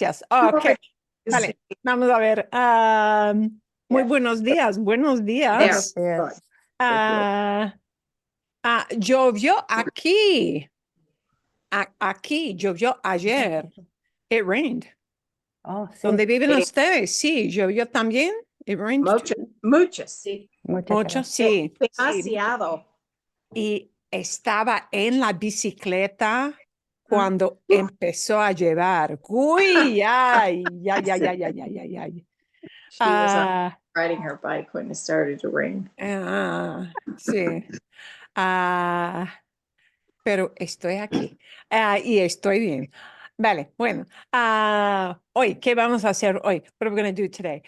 gracias. Ok, vale, vamos a ver. Muy buenos días, buenos días. Yes. Ah, llovió aquí. Aquí llovió ayer. It rained. Oh, sí. ¿Dónde viven ustedes? Sí, llovió también. It rained too. Muchos. Sí. Muchas Mucho, gracias. sí. Demasiado. Y estaba en la bicicleta cuando empezó a llevar. Uy, ay, ay, ay, ay, ay, ay, ay, ay. She was Ah, riding her bike when it started to rain. sí. Ah, pero estoy aquí. Y estoy bien. Vale, bueno. Hoy, ¿qué vamos a hacer hoy? What are we going to do today?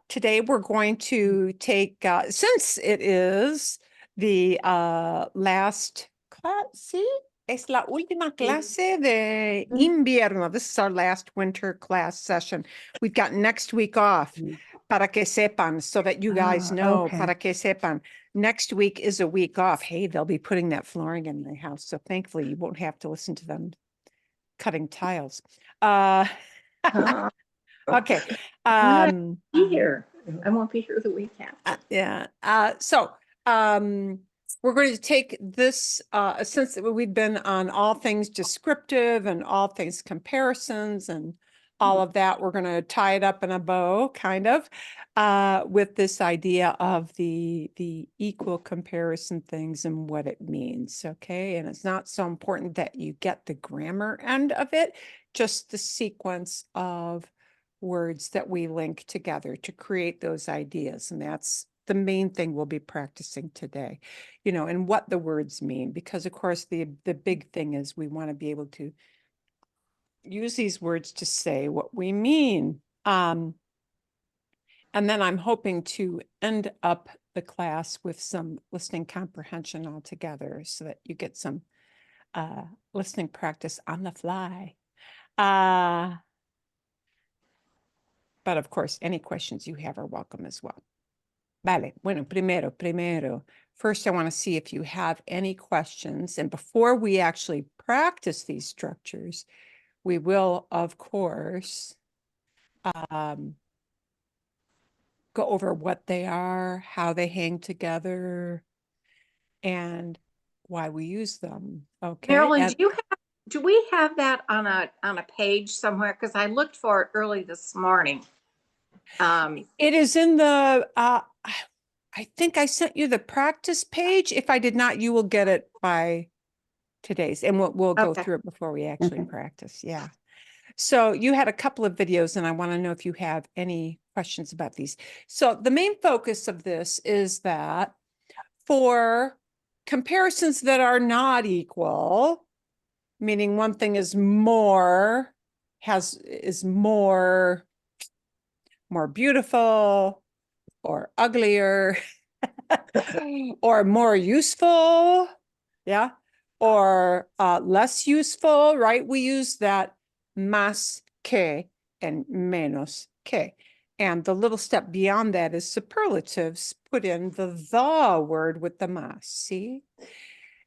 Today we're going to take, since it is the last class, ¿sí? Es la última clase de invierno. This is our last winter class session. We've got next week off. Para que sepan, so that you guys know, okay. para que sepan. Next week is a week off. Hey, they'll be putting that flooring in my house. So thankfully you won't have to listen to them cutting tiles. Okay. Be here. I won't be here the week after. Yeah. So we're going to take this, since we've been on all things descriptive and all things comparisons and all of that, we're going to tie it up in a bow, kind of, with this idea of the equal comparison things and what it means, okay? And it's not so important that you get the grammar end of it, just the sequence of words that we link together to create those ideas. And that's the main thing we'll be practicing today, you know, and what the words mean, because of course the big thing is we want to be able to use these words to say what we mean. And then I'm hoping to end up the class with some listening comprehension altogether so that you get some listening practice on the fly. But of course, any questions you have are welcome as well. Vale, bueno, primero, first I want to see if you have any questions. And before we actually practice these structures, we will, of course, go over what they are, how they hang together, and why we use them. Okay. Marilyn, do we have that on a page somewhere? Because I looked for it early this morning. It is in the I think I sent you the practice page. If I did not, you will get it by today's, and we'll go through it before we actually practice. Yeah. So you had a couple of videos, and I want to know if you have any questions about these. So the main focus of this is that for comparisons that are not equal, meaning one thing is more, is more beautiful or uglier or more useful, yeah, or less useful, right? We use that más que and menos que. And the little step beyond that is superlatives. Put in the word with the más, see?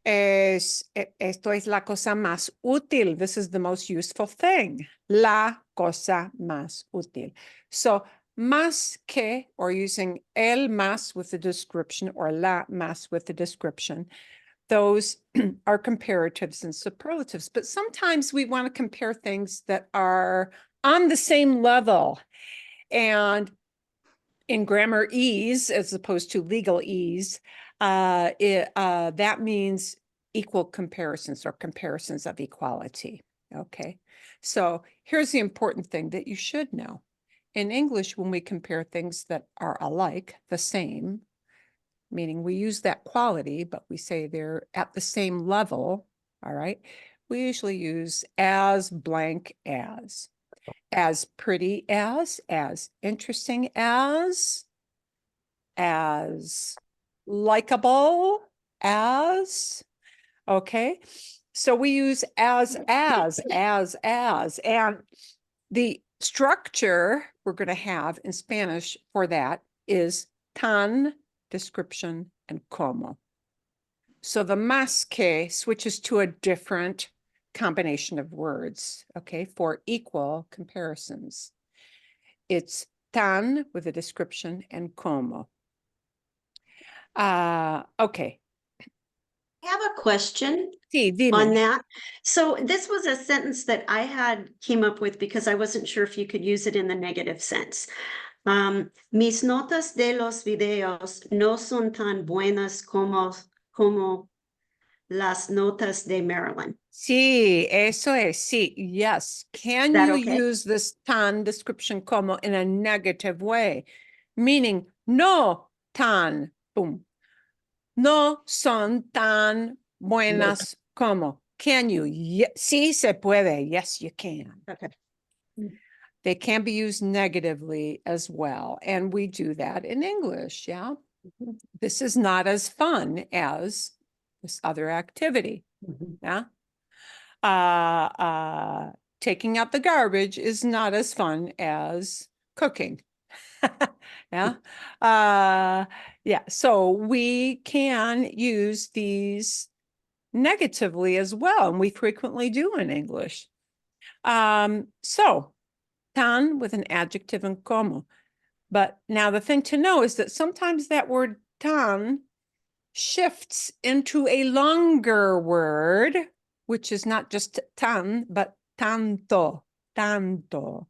Esto es la cosa más útil. This is the most useful thing. La cosa más útil. So, más que, or using el más with the description, or la más with the description, those are comparatives and superlatives. But sometimes we want to compare things that are on the same level. And in grammar-ese, as opposed to legal-ese, that means equal comparisons or comparisons of equality. Okay, so here's the important thing that you should know. In English, when we compare things that are alike, the same, meaning we use that quality, but we say they're at the same level, all right, we usually use as blank as pretty as interesting as likable as, okay? So we use as, and the structure we're going to have in Spanish for that is tan, description, and como. So the más que switches to a different combination of words, okay, for equal comparisons. It's tan with a description and como. Okay. I have a question Sí, on dime. that. So this was a sentence that I had came up with because I wasn't sure if you could use it in the negative sense. Mis notas de los videos no son tan buenas como las notas de Marilyn. Sí, eso es, sí, yes. Can that you okay? use this tan description como in a negative way? Meaning, no tan, boom. No son tan buenas como. Can you? Sí se puede. Yes, you can. Okay. They can be used negatively as well. And we do that in English, yeah? This is not as fun as this other activity, yeah? Taking out the garbage is not as fun as cooking. Yeah. Yeah. So we can use these negatively as well, and we frequently do in English. So tan with an adjective and como. But now the thing to know is that sometimes that word tan shifts into a longer word, which is not just tan, but tanto, tanto.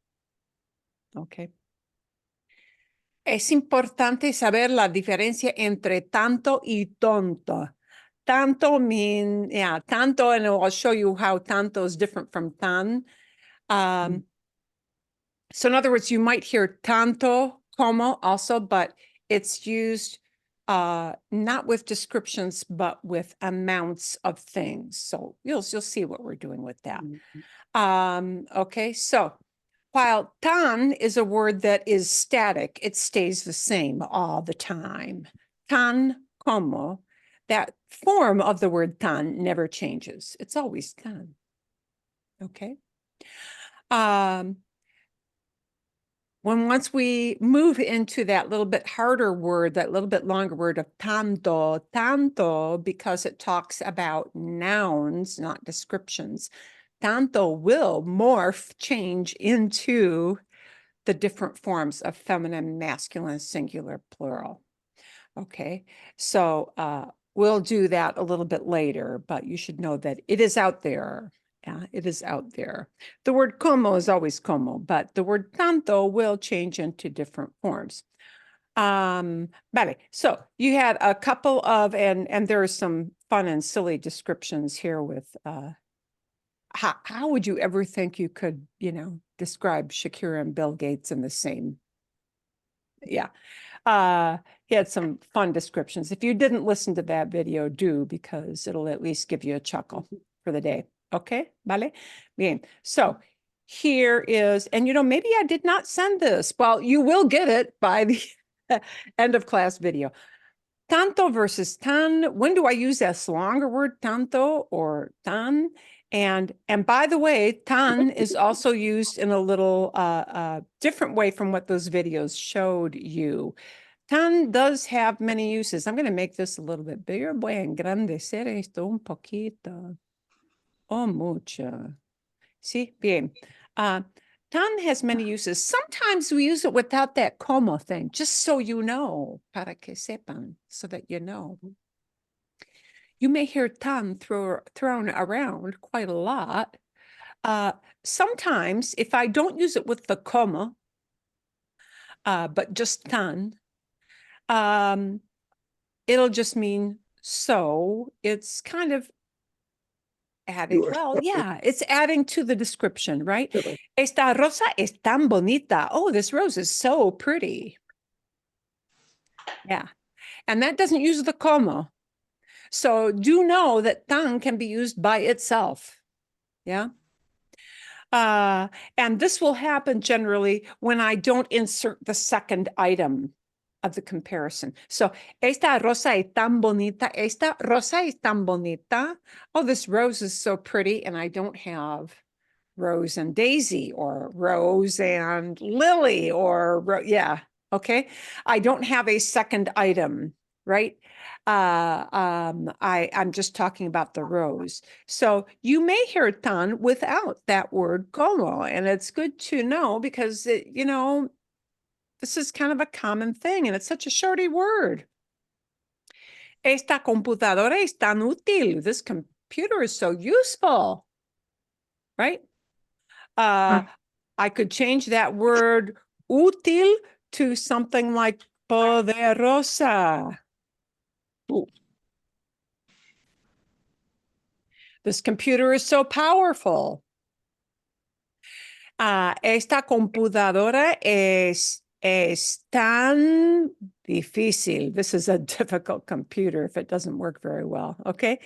Okay. Es importante saber la diferencia entre tanto y tonto. Tanto mean, yeah, tanto, and I'll show you how tanto is different from tan. So in other words, you might hear tanto como also, but it's used not with descriptions, but with amounts of things. So you'll see what we're doing with that. Okay, so while tan is a word that is static, it stays the same all the time. Tan como, that form of the word tan never changes. It's always tan. Okay. Once we move into that little bit harder word, that little bit longer word of tanto, tanto, because it talks about nouns, not descriptions, tanto will morph, change into the different forms of feminine, masculine, singular, plural. Okay, so we'll do that a little bit later, but you should know that it is out there. Yeah, it is out there. The word como is always como, but the word tanto will change into different forms. Vale, so you had a couple of, and there are some fun and silly descriptions here with, how would you ever think you could, describe Shakira and Bill Gates in the same? Yeah. He had some fun descriptions. If you didn't listen to that video, do, because it'll at least give you a chuckle for the day. Okay, vale? Bien. So here is, and maybe I did not send this. Well, you will get it by the end of class video. Tanto versus tan. When do I use that longer word, tanto or tan? And by the way, tan is also used in a little different way from what those videos showed you. Tan does have many uses. I'm going to make this a little bit bigger. Voy a engrandecer esto un poquito. Oh, mucho. Sí, bien. Tan has many uses. Sometimes we use it without that como thing, just so you know, para que sepan, so that you know. You may hear tan thrown around quite a lot. Sometimes, if I don't use it with the como, but just tan, it'll just mean so. It's kind of adding, well, yeah, it's adding to the description, right? Esta rosa es tan bonita. Oh, this rose is so pretty. Yeah. And that doesn't use the como. So do know that tan can be used by itself. Yeah. And this will happen generally when I don't insert the second item of the comparison. So, esta rosa es tan bonita. Esta rosa es tan bonita. Oh, this rose is so pretty. And I don't have Rose and Daisy or Rose and Lily or, yeah. Okay. I don't have a second item, right? I'm just talking about the rows. So you may hear tan without that word como, and it's good to know because this is kind of a common thing, and it's such a shorty word. Esta computadora es tan útil. This computer is so useful, right? I could change that word útil to something like poderosa. Ooh. This computer is so powerful. Esta computadora es tan difícil. This is a difficult computer if it doesn't work very well, okay?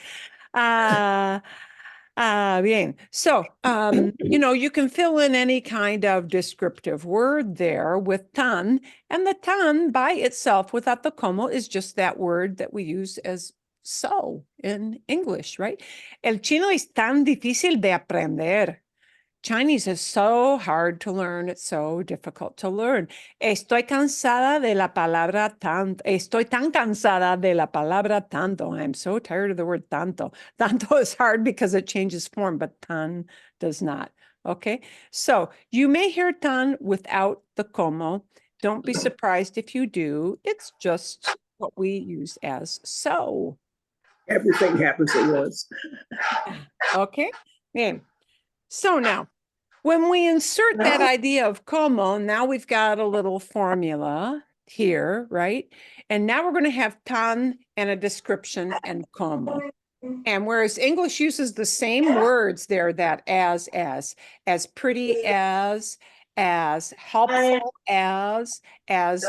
Bien. So, you can fill in any kind of descriptive word there with tan, and the tan by itself without the como is just that word that we use as so in English, right? El chino es tan difícil de aprender. Chinese is so hard to learn. It's so difficult to learn. Estoy cansada de la palabra tanto. Estoy tan cansada de la palabra tanto. I'm so tired of the word tanto. Tanto is hard because it changes form, but tan does not. Okay, so you may hear tan without the como. Don't be surprised if you do. It's just what we use as so. Everything happens at once. Okay, bien. So now, when we insert that idea of como, now we've got a little formula here, right? And now we're going to have tan and a description and como. And whereas English uses the same words there, that as pretty as helpful as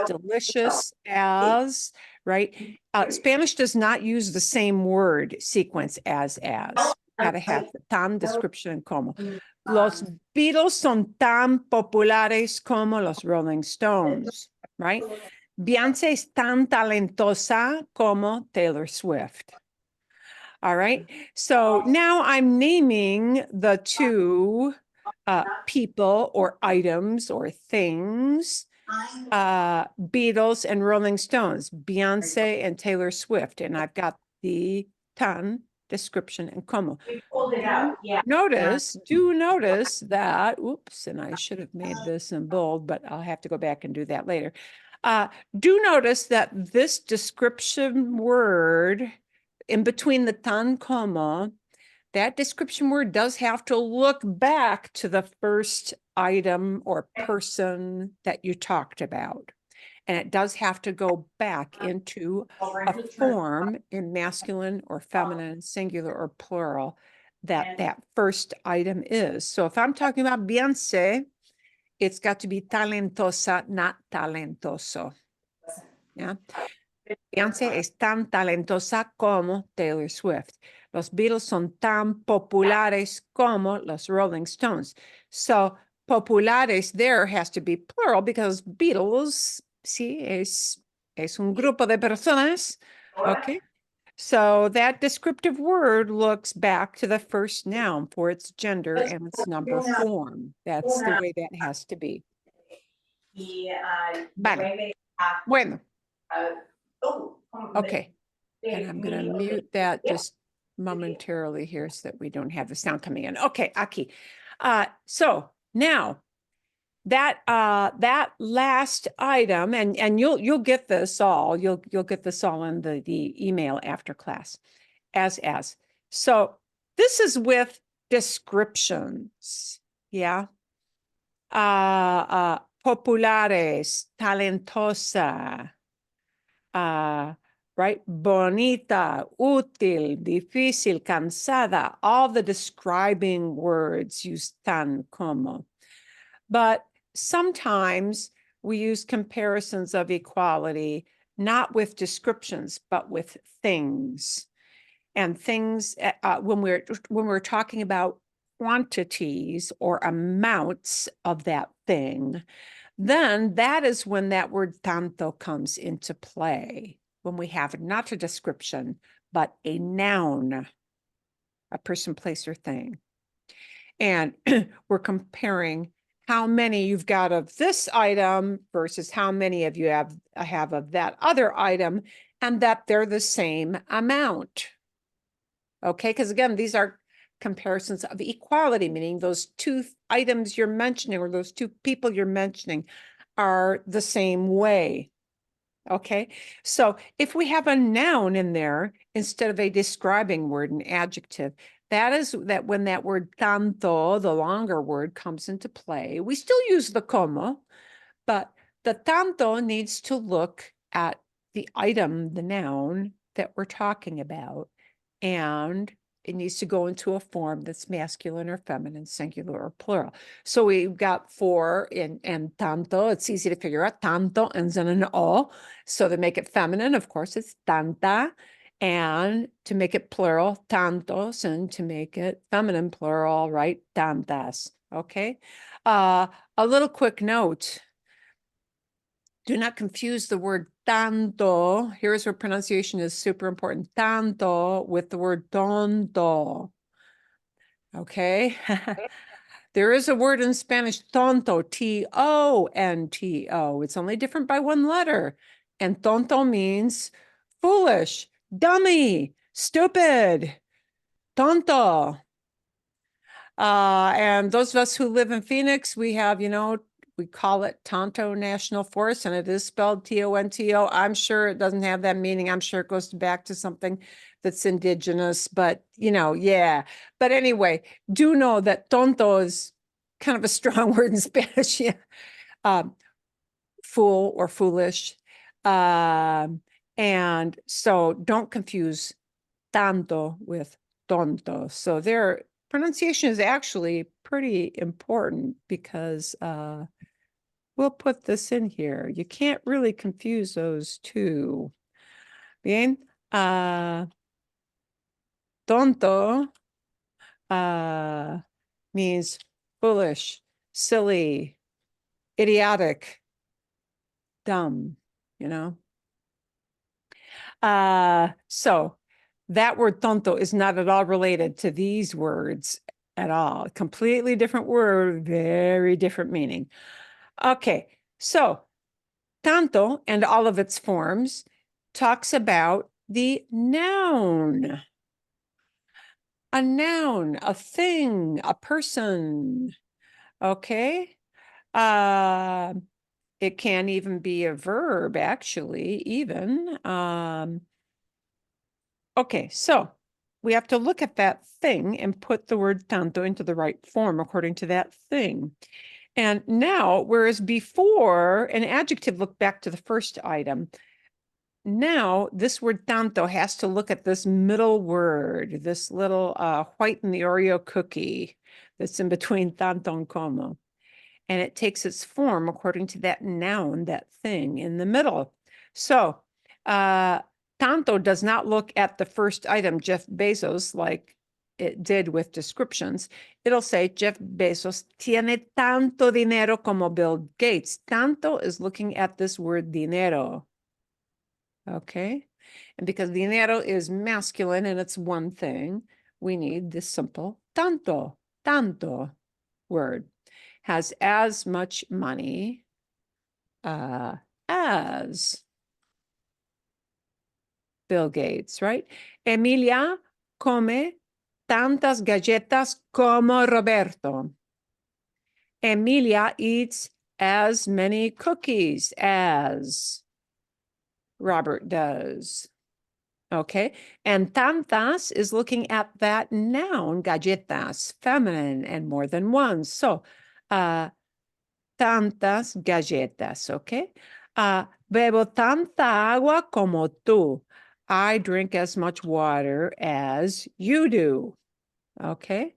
delicious as, right? Spanish does not use the same word sequence as. Gotta have the tan, description, and como. Los Beatles son tan populares como los Rolling Stones, right? Beyoncé es tan talentosa como Taylor Swift. All right. So now I'm naming the two people or items or things, Beatles and Rolling Stones, Beyonce and Taylor Swift. And I've got the tan, description, and como. Do notice that, oops, and I should have made this in bold, but I'll have to go back and do that later. Do notice that this description word in between the tan como, that description word does have to look back to the first item or person that you talked about. And it does have to go back into a form in masculine or feminine, singular or plural, that first item is. So if I'm talking about Beyonce, it's got to be talentosa, not talentoso. Yeah. Beyonce es tan talentosa como Taylor Swift. Los Beatles son tan populares como los Rolling Stones. So populares there has to be plural because Beatles, sí, es un grupo de personas. Okay. So that descriptive word looks back to the first noun for its gender and its number form. That's the way that has to be. Vale. Bueno. Okay. And I'm going to mute that just momentarily here so that we don't have the sound coming in. Okay, aquí. So now that last item, and you'll get this all, you'll get this all in the email after class, as. So this is with descriptions, yeah. Populares, talentosa, right? Bonita, útil, difícil, cansada, all the describing words use tan como. But sometimes we use comparisons of equality, not with descriptions, but with things. And things, when we're talking about quantities or amounts of that thing, then that is when that word tanto comes into play, when we have not a description, but a noun, a person, place, or thing. And we're comparing how many you've got of this item versus how many of you have of that other item. and that they're the same amount. Okay, because again, these are comparisons of equality, meaning those two items you're mentioning or those two people you're mentioning are the same way. Okay, so if we have a noun in there instead of a describing word, an adjective, that is that when that word tanto, the longer word, comes into play, we still use the como, but the tanto needs to look at the item, the noun that we're talking about, and it needs to go into a form that's masculine or feminine, singular or plural. So we've got for and tanto. It's easy to figure out. Tanto ends in an o. So to make it feminine, of course, it's tanta. And to make it plural, tantos. And to make it feminine, plural, right? Tantas. Okay. A little quick note. Do not confuse the word tanto. Here's where pronunciation is super important. Tanto with the word tonto. Okay. There is a word in Spanish, tonto, T-O-N-T-O. It's only different by one letter. And tonto means foolish, dummy, stupid, tonto. And those of us who live in Phoenix, we have, we call it Tonto National Forest, and it is spelled T-O-N-T-O. I'm sure it doesn't have that meaning. I'm sure it goes back to something that's indigenous, but yeah. But anyway, do know that tonto is kind of a strong word in Spanish. Yeah. Fool or foolish. And so don't confuse tanto with tonto. So their pronunciation is actually pretty important because we'll put this in here. You can't really confuse those two. Bien, tonto means foolish, silly, idiotic, dumb, So that word tonto is not at all related to these words at all. Completely different word, very different meaning. Okay, so tanto and all of its forms talks about the noun. A noun, a thing, a person. Okay. It can even be a verb, actually, even. Okay, so we have to look at that thing and put the word tanto into the right form according to that thing. And now, whereas before an adjective looked back to the first item, now this word tanto has to look at this middle word, this little white in the Oreo cookie that's in between tanto and como. And it takes its form according to that noun, that thing in the middle. So tanto does not look at the first item, Jeff Bezos, like it did with descriptions. It'll say Jeff Bezos tiene tanto dinero como Bill Gates. Tanto is looking at this word dinero. Okay. And because dinero is masculine and it's one thing, we need this simple tanto word. Has as much money as Bill Gates, right? Emilia come tantas galletas como Roberto. Emilia eats as many cookies as Robert does. Okay, and tantas is looking at that noun, galletas, feminine and more than one. So, tantas galletas, okay? Bebo tanta agua como tú. I drink as much water as you do, okay?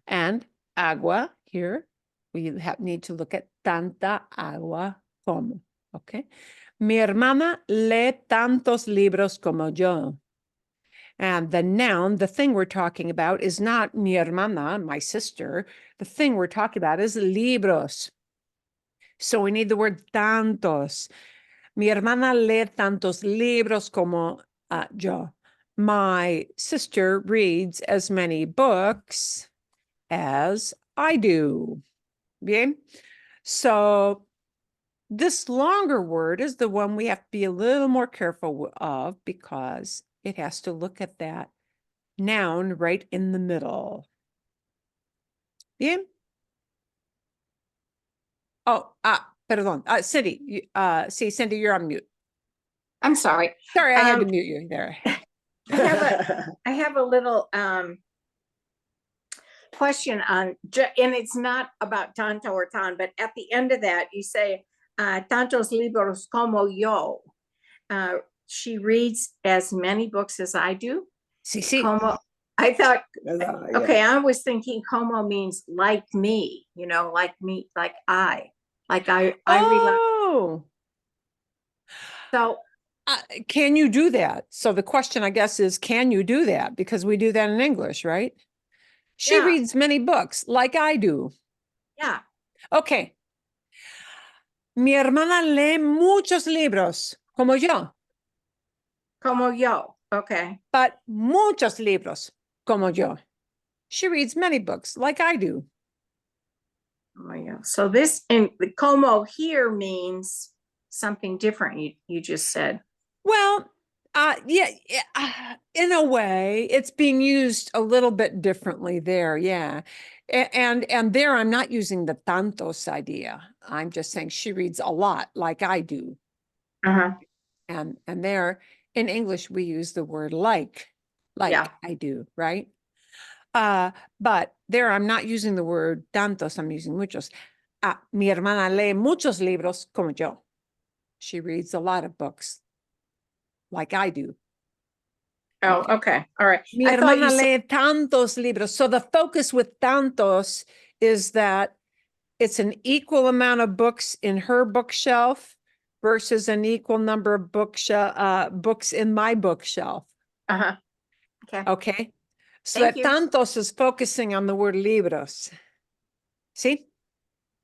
And agua here, we need to look at tanta agua como, okay? Mi hermana lee tantos libros como yo. And the noun, the thing we're talking about is not mi hermana, my sister. The thing we're talking about is libros. So we need the word tantos. Mi hermana lee tantos libros como yo. My sister reads as many books as I do. Bien. So this longer word is the one we have to be a little more careful of because it has to look at that noun right in the middle. Bien? Oh, perdón. Cindy, see, Cindy, you're on mute. I'm sorry. Sorry, I had to Um, mute you there. I have a little question on, and it's not about tanto or tan, but at the end of that, you say, tantos libros como yo. She reads as many books as I do. Sí, sí. Como, I thought, Yeah. okay, I was thinking como means like me, like me, like I read. Oh, So, can you do that? So the question, I guess, is can you do that? Because we do that in English, right? She Yeah. reads many books like I do. yeah, Okay. Mi hermana lee muchos libros, como yo, como yo. Okay. but muchos libros, como yo. She reads many books like I do. Oh, yeah. So this in the como here means something different. You just said. Well, yeah, in a way, it's being used a little bit differently there. Yeah. And there I'm not using the tantos idea. I'm just saying she reads a lot like I do. Uh-huh. And there in English, we use the word like Yeah. I do, right? But there I'm not using the word tantos, I'm using muchos. Mi hermana lee muchos libros como yo. She reads a lot of books like I do. Oh, okay. All right. Mi I thought you hermana said, lee tantos libros. So the focus with tantos is that it's an equal amount of books in her bookshelf versus an equal number of books in my bookshelf. uh-huh. Okay. Okay. So Thank that you. tantos is focusing on the word libros. See?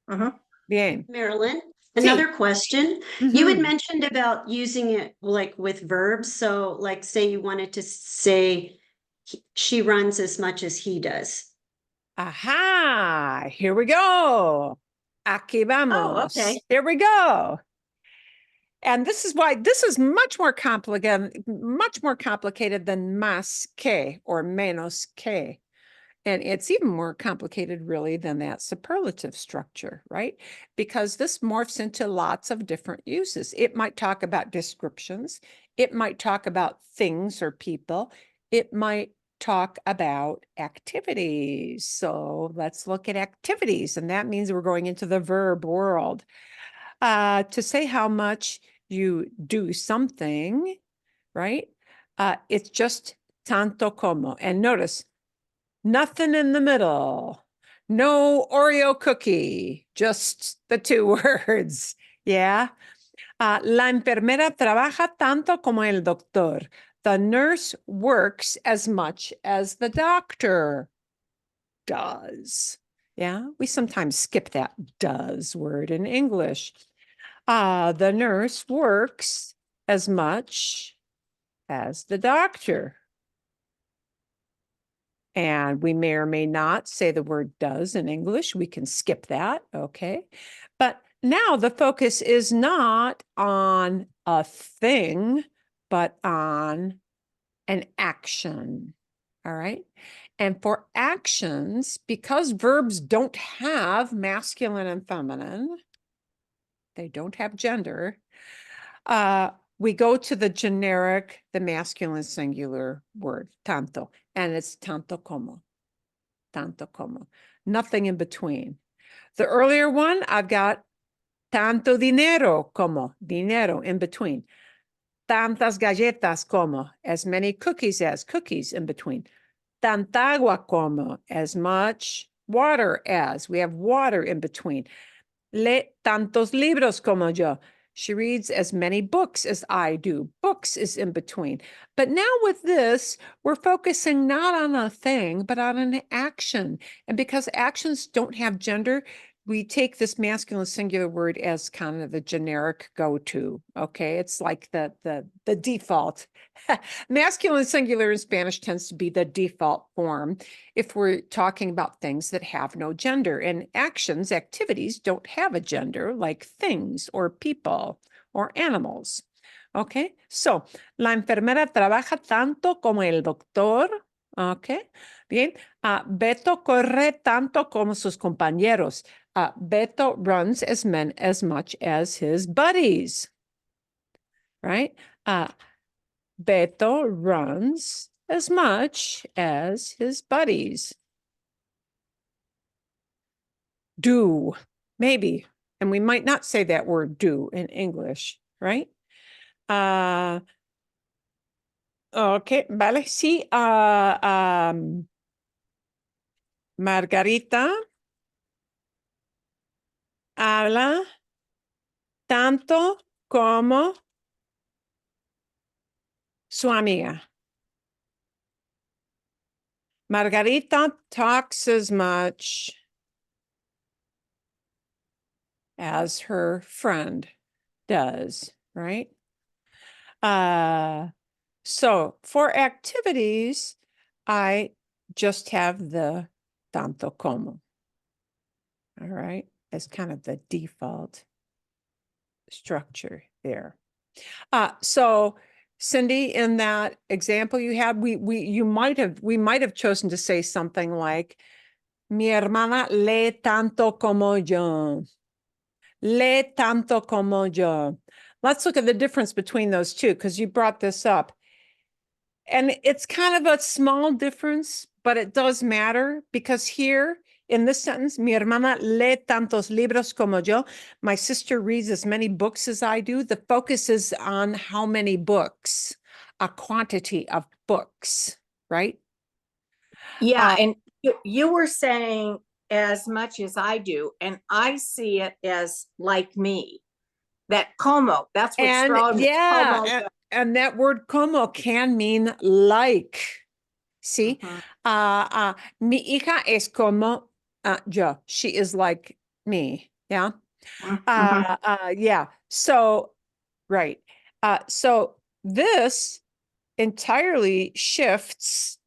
Uh-huh. Bien. Marilyn, Sí. another question. You had Mhm. mentioned about using it like with verbs. So like say you wanted to say she runs as much as he does. Aha, here we go. Aquí vamos. okay. Here we go. And this is why this is much more complicated than más que or menos que. And it's even more complicated really than that superlative structure, right? Because this morphs into lots of different uses. It might talk about descriptions. It might talk about things or people. It might talk about activities. So let's look at activities. And that means we're going into the verb world. To say how much you do something, right? It's just tanto como. And notice, nothing in the middle. No Oreo cookie, just the two words. Yeah. La enfermera trabaja tanto como el doctor. The nurse works as much as the doctor does. Yeah. We sometimes skip that does word in English. The nurse works as much as the doctor. And we may or may not say the word does in English. We can skip that, okay? But now the focus is not on a thing, but on an action, all right? And for actions, because verbs don't have masculine and feminine, they don't have gender, we go to the generic, the masculine singular word, tanto, and it's tanto como, nothing in between. The earlier one, I've got tanto dinero como, dinero in between. Tantas galletas como, as many cookies as, cookies in between. Tanta agua como, as much water as, we have water in between. Lee tantos libros como yo. She reads as many books as I do. Books is in between. But now with this, we're focusing not on a thing, but on an action. And because actions don't have gender, we take this masculine singular word as kind of the generic go-to, okay? It's like the default. Masculine singular in Spanish tends to be the default form if we're talking about things that have no gender, and actions, activities don't have a gender, like things or people or animals. Okay, so la enfermera trabaja tanto como el doctor. Okay, bien. Beto corre tanto como sus compañeros. Beto runs as much as his buddies. Right? Beto runs as much as his buddies. Do, maybe. And we might not say that word do in English, right? Okay, vale, sí. Margarita habla tanto como su amiga. Margarita talks as much as her friend does, right? So for activities, I just have the tanto como. All right, as kind of the default structure there. So Cindy, in that example you had, we might have chosen to say something like, mi hermana lee tanto como yo. Lee tanto como yo. Let's look at the difference between those two, because you brought this up. And it's kind of a small difference, but it does matter, because here in this sentence, mi hermana lee tantos libros como yo. My sister reads as many books as I do. The focus is on how many books, a quantity of books, right? Yeah, and you were saying as much as I do, and I see it as like me. That como, that's what And Stroud means, yeah, como. and that word como can mean like. See, Mhm. mi hija es como yo. She is like me. Yeah. Mhm. Yeah. So, right. So this entirely shifts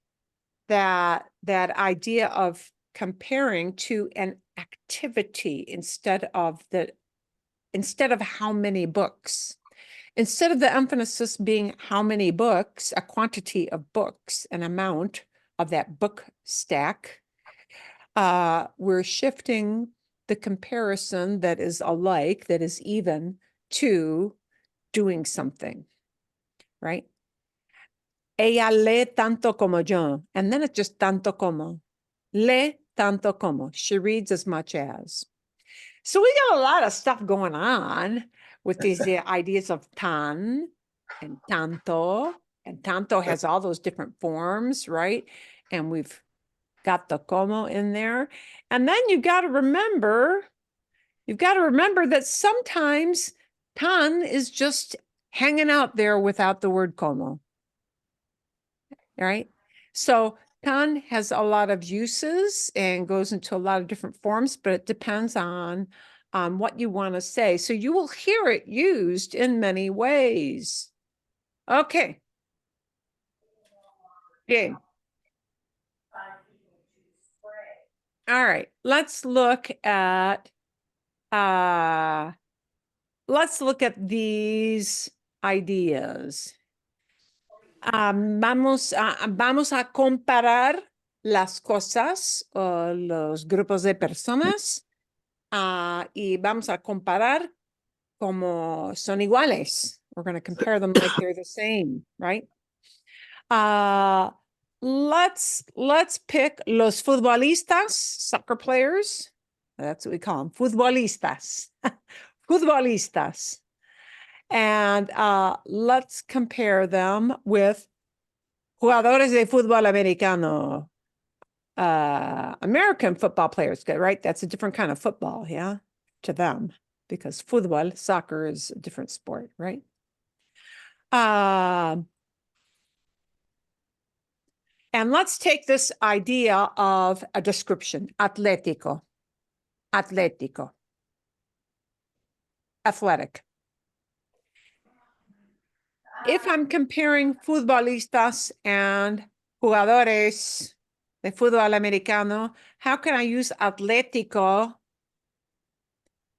that idea of comparing to an activity instead of how many books. Instead of the emphasis being how many books, a quantity of books, an amount of that book stack, we're shifting the comparison that is alike, that is even, to doing something, right? Ella lee tanto como yo, and then it's just tanto como. Lee tanto como. She reads as much as. So we got a lot of stuff going on with these ideas of tan and tanto has all those different forms, right? And we've got the como in there. And then you've got to remember that sometimes tan is just hanging out there without the word como. Right? So tan has a lot of uses and goes into a lot of different forms, but it depends on what you want to say. So you will hear it used in many ways. Okay. Game. All right. Let's look at these ideas. Vamos a comparar las cosas o los grupos de personas y vamos a comparar como son iguales. We're going to compare them like they're the same, right? Let's pick los futbolistas, soccer players. That's what we call them, futbolistas. Futbolistas. And let's compare them with jugadores de fútbol americano. American football players, right? That's a different kind of football, yeah, to them, because football, soccer, is a different sport, right? And let's take this idea of a description, atlético. atlético. Athletic. If I'm comparing futbolistas and jugadores de fútbol americano, how can I use atlético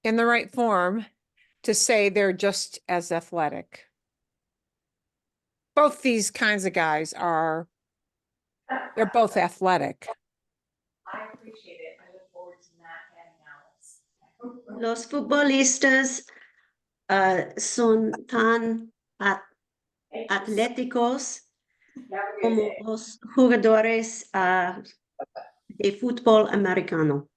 in the right form to say they're just as athletic? Both these kinds of guys they're both athletic. I appreciate it. I look forward to not having Alice. Los futbolistas son tan atléticos como los jugadores de fútbol americano.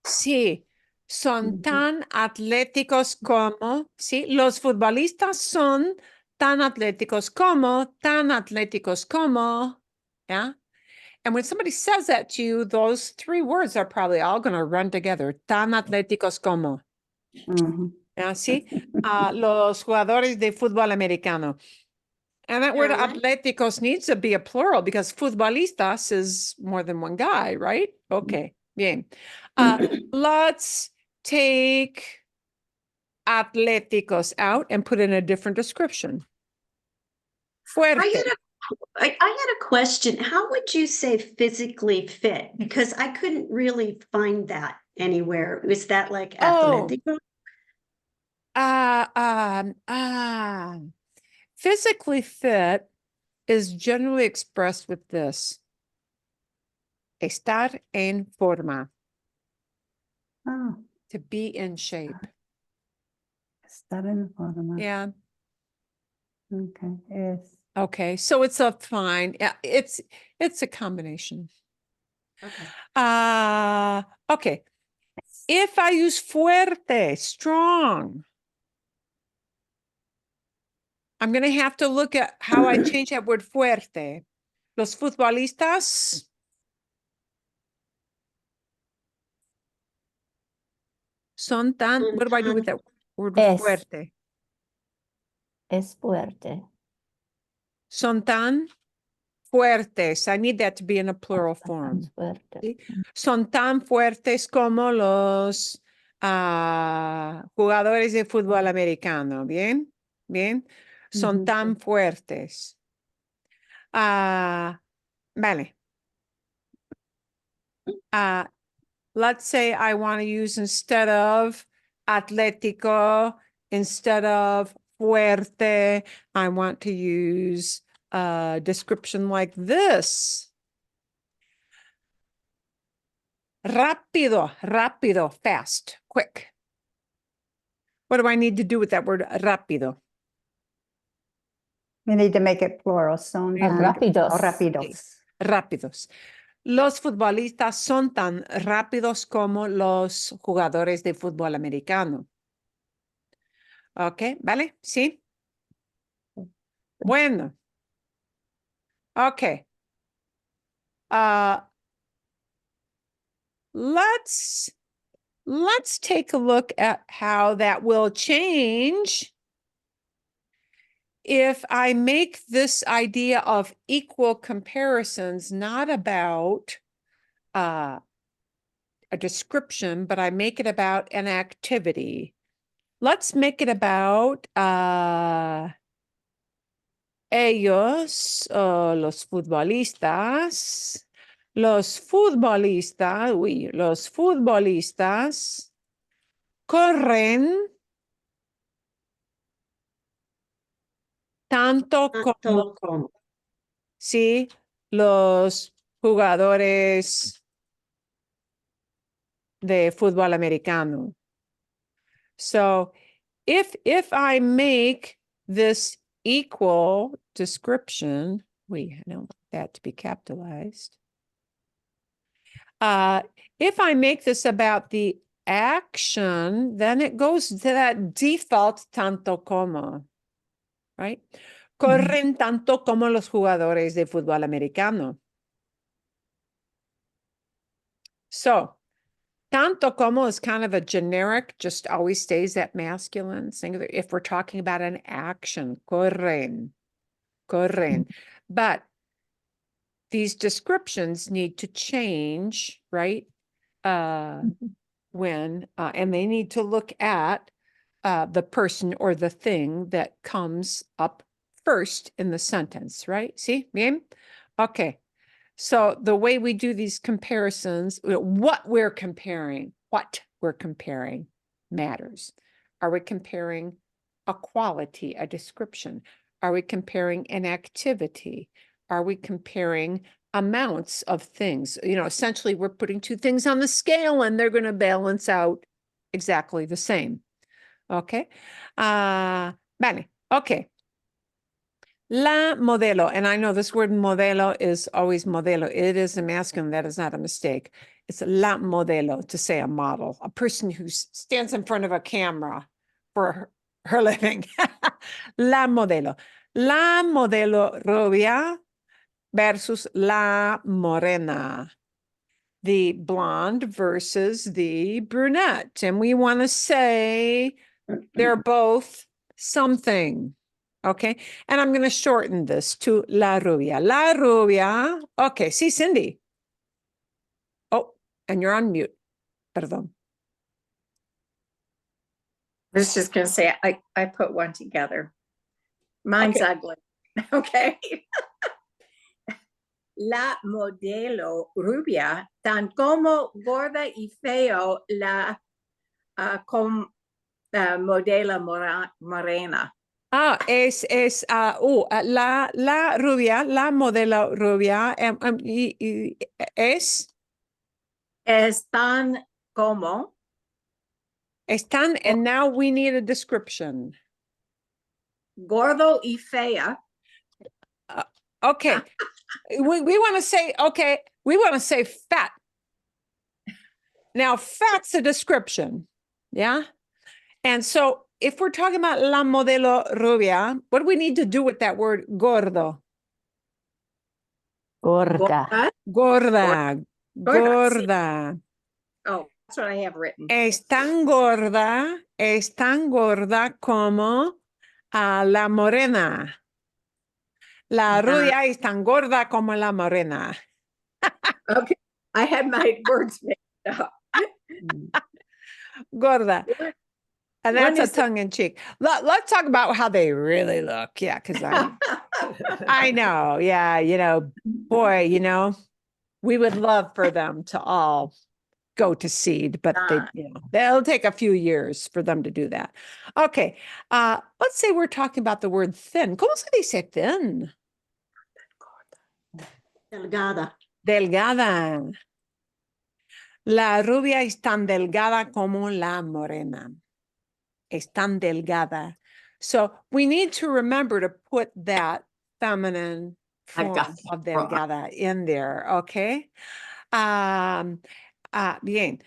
Sí, son Ujú. tan atléticos como, sí, los futbolistas son tan atléticos como, yeah. And when somebody says that to you, those three words are probably all going to run together. Tan atléticos como. Ujú. ¿Sí? Los jugadores de fútbol americano. And that word Alright. atléticos needs to be a plural because futbolistas is more than one guy, right? Okay, bien. Let's take atléticos out and put in a different description. Fuerte. I had a question. How would you say physically fit? Because I couldn't really find that anywhere. Is that like Oh. atlético? Physically fit is generally expressed with this. Estar en forma, Ah, to be in shape. estar en forma. Yeah. Okay, es. Okay, so it's a fine. Yeah, it's a combination. Okay. Okay. If I use fuerte, strong, I'm going to have to look at how I change that word fuerte. Los futbolistas son tan, what do I do with that word Es. fuerte? Es fuerte. Son tan fuertes. I need that to be in a plural form. Es fuerte. ¿Sí? Son tan fuertes como los jugadores de fútbol americano. Bien, bien. Son Ujú. tan fuertes. Vale. Let's say I want to use instead of atlético, instead of fuerte, I want to use a description like this. Rápido, rápido, fast, quick. What do I need to do with that word rápido? We need to make it plural. Son tan Rápidos. rápidos. Rápidos. Los futbolistas son tan rápidos como los jugadores de fútbol americano. Ok, ¿vale? ¿Sí? Bueno. Okay. Let's take a look at how that will change if I make this idea of equal comparisons not about a description, but I make it about an activity. Let's make it about ellos, los futbolistas. Los futbolistas corren tanto como, Tanto como. sí, los jugadores de fútbol americano. So if I make this equal description, I don't want that to be capitalized. If I make this about the action, then it goes to that default tanto como, right? Corren tanto como los jugadores de fútbol americano. So, tanto como is kind of a generic, just always stays at masculine, singular, if we're talking about an action, corren. But these descriptions need to change, right? when, and they need to look at the person or the thing that comes up first in the sentence, right? See, bien? Okay. So the way we do these comparisons, what we're comparing matters. Are we comparing a quality, a description? Are we comparing an activity? Are we comparing amounts of things? You know, essentially we're putting two things on the scale and they're going to balance out exactly the same. Okay. Bene. Okay. La modelo, and I know this word modelo is always modelo. It is a masculine. That is not a mistake. It's la modelo to say a model, a person who stands in front of a camera for her living. La modelo. La modelo rubia versus la morena. The blonde versus the brunette. And we want to say they're both something. Okay. And I'm going to shorten this to la rubia. La rubia. Okay. See, Cindy. Oh, and you're on mute. Perdón. I was just gonna say, I put one together. Mine's Okay. ugly. Okay. La modelo rubia, tan como gorda y feo la modelo morena. Ah, la rubia, la modelo rubia, es, Es tan como están, and now we need a description. gordo y fea. Okay. We want to say, okay, we want to say fat. Now, fat's a description. Yeah. And so if we're talking about la modelo rubia, what do we need to do with that word gordo? Gorda. Gorda. Gorda. Oh, that's what I have written. Es tan gorda como la morena. La rubia es tan gorda como la morena. Okay, I had my words mixed up. Gorda. And that's a is the- tongue in cheek. Let's talk about how they really look. Yeah, because I know. Yeah, you know, boy, you know, we would love for them to all go to seed, but they, you know, they'll take a few years for them to do that. Okay. Let's say we're talking about the word thin. ¿Cómo se dice thin? Delgada. Delgada. La rubia es tan delgada como la morena. Es tan delgada. So we need to remember to put that feminine form of delgada in there, okay? Bien.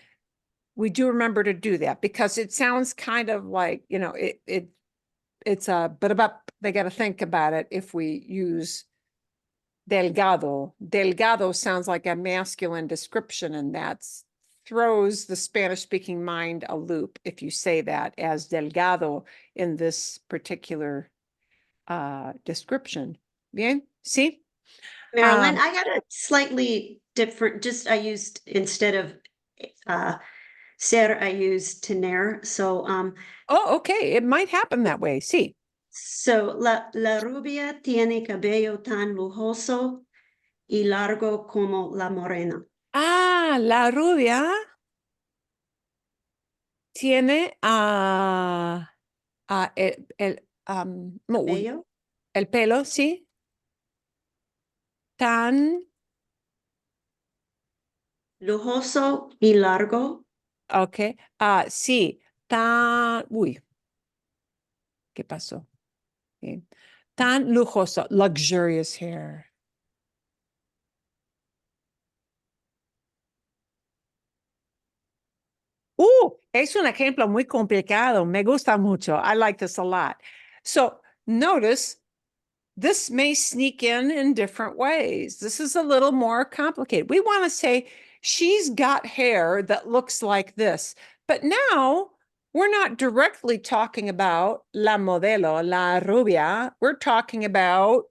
We do remember to do that because it sounds kind of like, you know, it's a, but about, they got to think about it if we use delgado. Delgado sounds like a masculine description, and that's throws the Spanish-speaking mind a loop if you say that as delgado in this particular description. Bien? See? Marilyn, I had a slightly different, just I used instead of ser, I used tener. So Oh, okay. It might happen that way. See? so la rubia tiene cabello tan lujoso y largo como la morena. Ah, la rubia tiene Cabello el pelo, sí, tan, lujoso y largo. okay, sí, tan, uy, ¿qué pasó? Bien. Tan lujoso, luxurious hair. Es un ejemplo muy complicado. Me gusta mucho. I like this a lot. So notice this may sneak in different ways. This is a little more complicated. We want to say she's got hair that looks like this. But now we're not directly talking about la modelo, la rubia. We're talking about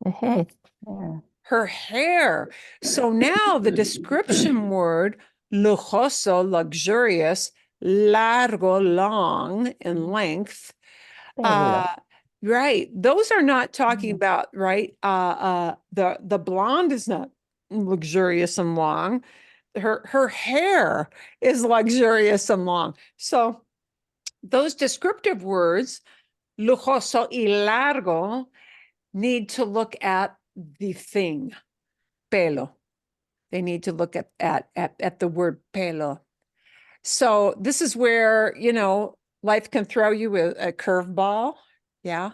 Hey, yeah. her hair. So now the description word lujoso, luxurious, largo, long in length. Bello. Right. Those are not talking Mhm. about, right? The blonde is not luxurious and long. Her hair is luxurious and long. So those descriptive words, lujoso y largo, need to look at the thing, pelo. They need to look at the word pelo. So this is where, you know, life can throw you a curveball. Yeah.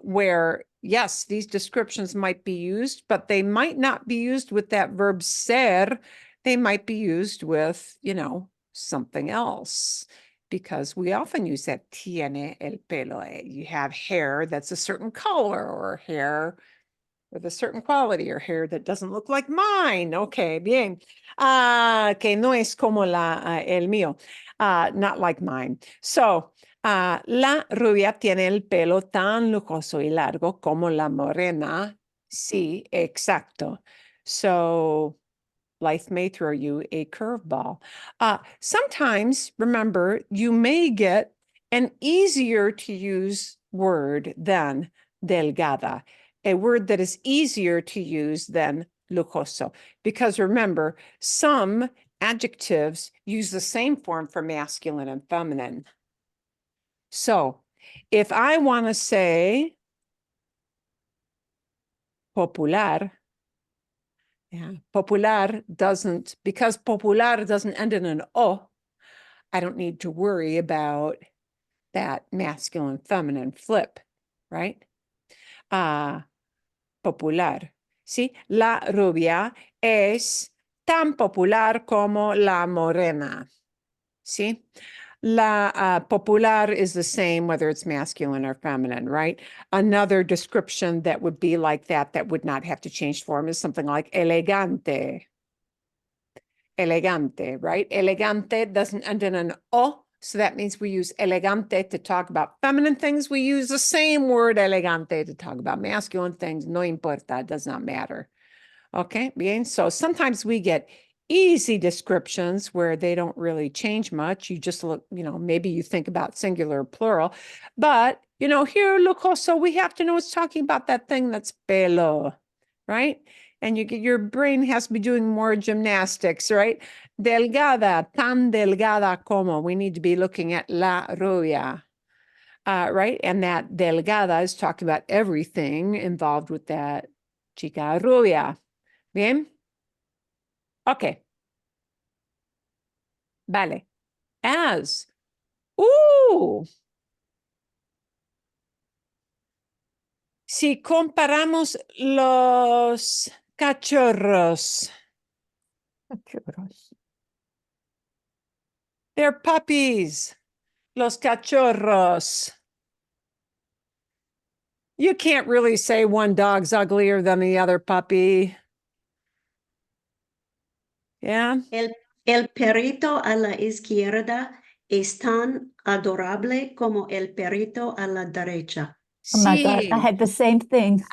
Where, yes, these descriptions might be used, but they might not be used with that verb ser. They might be used with, you know, something else. Because we often use that tiene el pelo. You have hair that's a certain color or hair with a certain quality or hair that doesn't look like mine. Okay, bien. Que no es como el mío. Not like mine. So, la rubia tiene el pelo tan lujoso y largo como la morena. Sí, exacto. So, life may throw you a curveball. Sometimes, remember, you may get an easier to use word than delgada, a word that is easier to use than lujoso. Because remember, some adjectives use the same form for masculine and feminine. So if I want to say popular, yeah, popular doesn't, because popular doesn't end in an O, I don't need to worry about that masculine feminine flip, right? Popular. ¿Sí? La rubia es tan popular como la morena. ¿Sí? La popular is the same whether it's masculine or feminine, right? Another description that would be like that would not have to change form is something like elegante. Elegante, right? Elegante doesn't end in an O, so that means we use elegante to talk about feminine things. We use the same word elegante to talk about masculine things. No importa, it does not matter. Okay, bien. So sometimes we get easy descriptions where they don't really change much. You just look, you know, maybe you think about singular or plural, but you know, here, lujoso, we have to know it's talking about that thing that's pelo, right? And you get your brain has to be doing more gymnastics, right? Delgada, tan delgada como. We need to be looking at la rubia, right? And that delgada is talking about everything involved with that chica rubia. Bien. Okay. Vale. As. Si comparamos los cachorros, Churros. they're puppies. Los cachorros. You can't really say one dog's uglier than the other puppy. Yeah. El perrito a la izquierda es tan adorable como el perrito a la derecha. Oh my God, I Sí. had the same thing.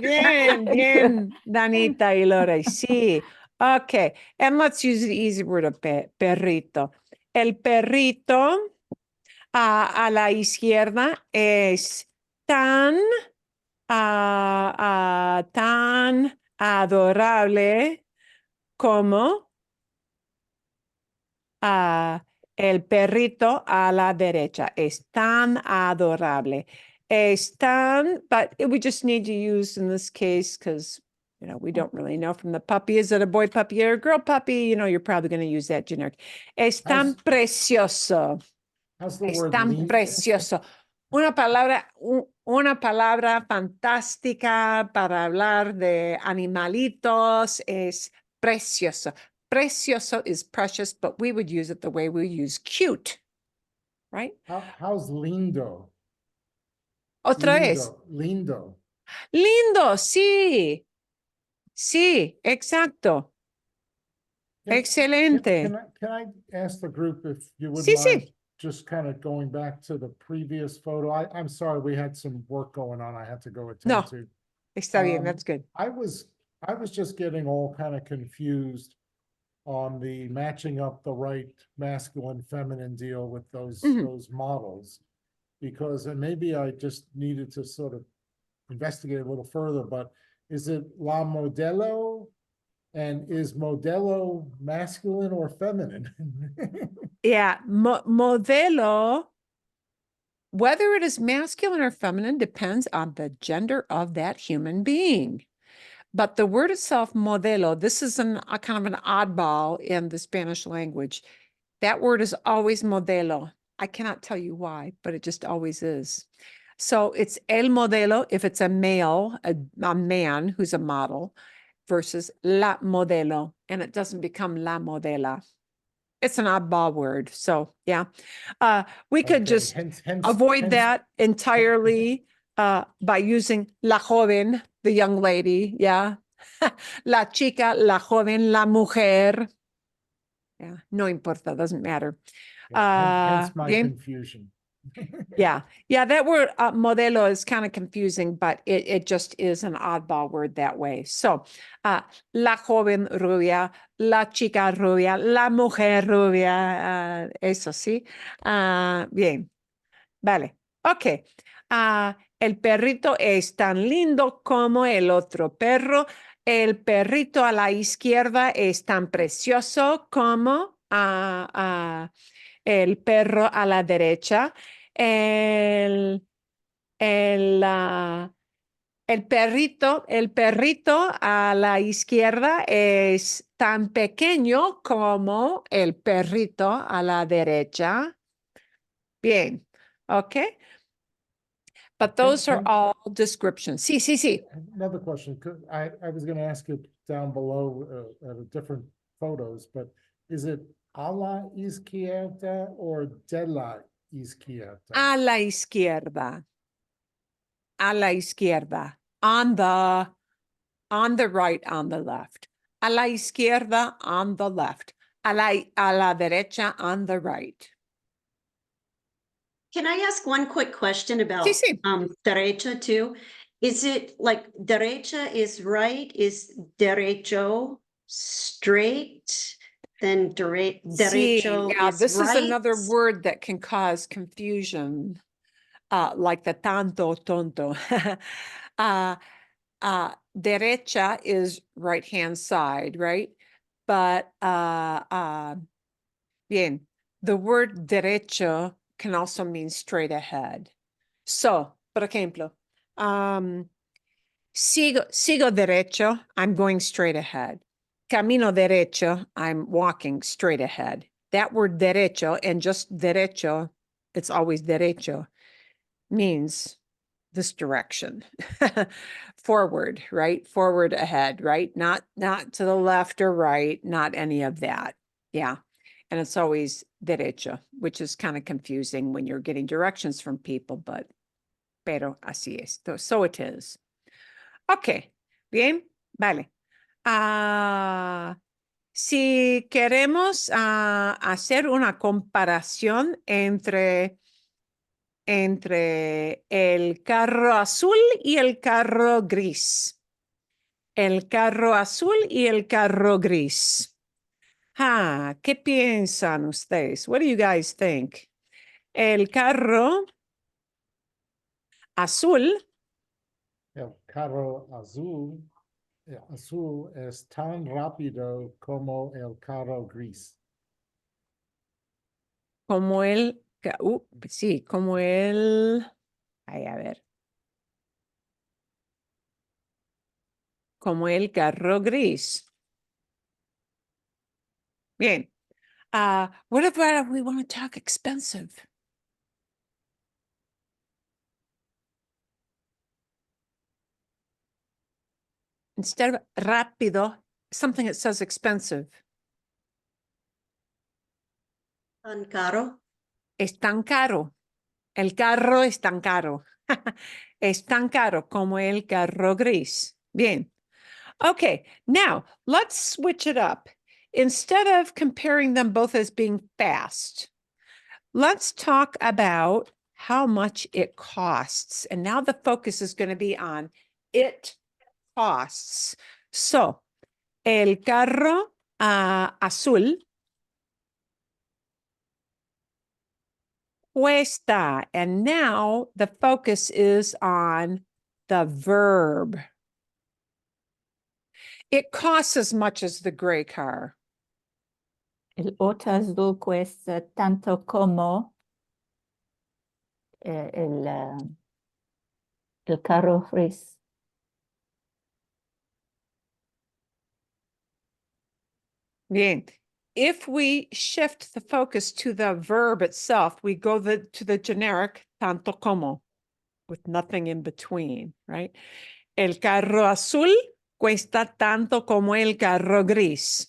Bien, bien, Danita y Lore. Sí. Okay. And let's use the easy word of perrito. El perrito a la izquierda es tan, tan adorable como el perrito a la derecha. Es tan adorable. Es tan, but we just need to use in this case because, you know, we don't really know from the puppy. Is it a boy puppy or a girl puppy? You know, you're probably going to use that generic. Es tan precioso. How's the Es word tan lindo? precioso. Una palabra fantástica para hablar de animalitos es precioso. Precioso is precious, but we would use it the way we use cute, right? How's lindo? Otra vez. Lindo. Lindo, sí. Sí, exacto. Excelente. Can I ask the group if you Sí, wouldn't mind sí. just kind of going back to the previous photo? I'm sorry, we had some work going on. I had to go No. attend to. Está bien, that's good. I was just getting all kind of confused on the matching up the right masculine, feminine deal with those, Mhm. those models. Because, and maybe I just needed to sort of investigate a little further, but is it la modelo? And is modelo masculine or feminine? Yeah, modelo, whether it is masculine or feminine depends on the gender of that human being. But the word itself, modelo, this is a kind of an oddball in the Spanish language. That word is always modelo. I cannot tell you why, but it just always is. So it's el modelo if it's a male, a man who's a model, versus la modelo, and it doesn't become la modela. It's an oddball word. So yeah, we could Okay, just hence, avoid hence- that entirely by using la joven, the young lady. Yeah. La chica, la joven, la mujer. Yeah, no importa, doesn't matter. hence my Bien. confusion. Yeah, yeah, that word modelo is kind of confusing, but it just is an oddball word that way. So, la joven rubia, la chica rubia, la mujer rubia, eso sí. Bien, vale, ok. El perrito es tan lindo como el otro perro. El perrito a la izquierda es tan precioso como el perro a la derecha. El, el perrito a la izquierda es tan pequeño como el perrito a la derecha. Bien, ok. But those are all descriptions. Sí, sí, sí. Another question, I was gonna ask you down below at a different photos, but is it a la izquierda or de la izquierda? A la izquierda. A la izquierda. On the right, on the left. A la izquierda, on the left. A la derecha, on the right. Can I ask one quick question about sí. derecha too? Is it like derecha is right? Is derecho straight? Then Sí, derecho yeah, is this is right? another word that can cause confusion, like the tanto, tonto. Derecha is right-hand side, right? But, bien, the word derecho can also mean straight ahead. So, por ejemplo, sigo derecho, I'm going straight ahead. Camino derecho, I'm walking straight ahead. That word derecho and just derecho, it's always derecho, means this direction. Forward, right? Forward ahead, right? Not to the left or right, not any of that. Yeah. And it's always derecho, which is kind of confusing when you're getting directions from people, but pero así es. So it is. Ok, bien, vale. Si queremos hacer una comparación entre el carro azul y el carro gris. El carro azul y el carro gris. ¿Qué piensan ustedes? What do you guys think? El carro azul El carro azul es tan rápido como el carro gris. como sí, como ay, a ver. Como el carro gris. Bien. What about we want to talk expensive? Instead of rápido, something that says expensive. Tan caro? Es tan caro. El carro es tan caro. Es tan caro como el carro gris. Bien. Okay, now let's switch it up. Instead of comparing them both as being fast, let's talk about how much it costs. And now the focus is going to be on it costs. So, el carro azul. Cuesta. And now the focus is on the verb. It costs as much as the gray car. El auto azul cuesta tanto como el carro gris. Bien. If we shift the focus to the verb itself, we go to the generic tanto como with nothing in between, right? El carro azul cuesta tanto como el carro gris.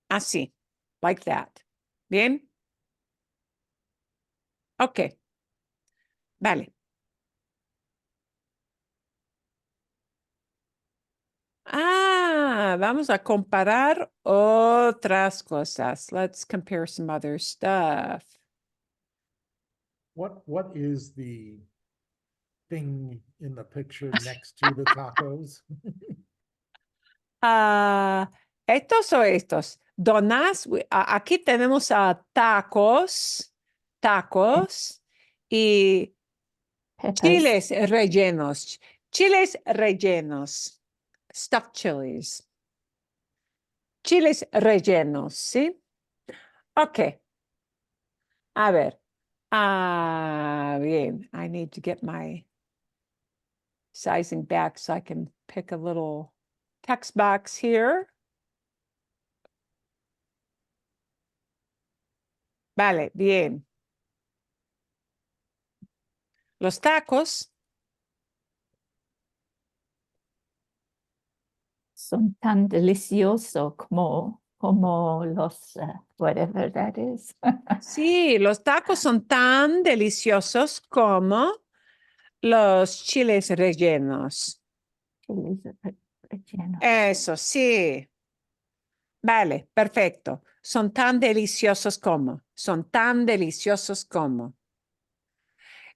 Así, like that. Bien. Ok. Vale. Vamos a comparar otras cosas. Let's compare some other stuff. What is the thing in the picture next to the tacos? Estos o estos. Donas, aquí tenemos a tacos y Peppers. chiles rellenos. Chiles rellenos. Stuffed chilies. Chiles rellenos, ¿sí? Ok. A ver. Bien. I need to get my sizing back so I can pick a little text box here. Vale, bien. Los tacos Son tan deliciosos como los, whatever that is. sí, los tacos son tan deliciosos como los chiles rellenos. Chiles rellenos. Eso, sí. Vale, perfecto. Son tan deliciosos como. Son tan deliciosos como.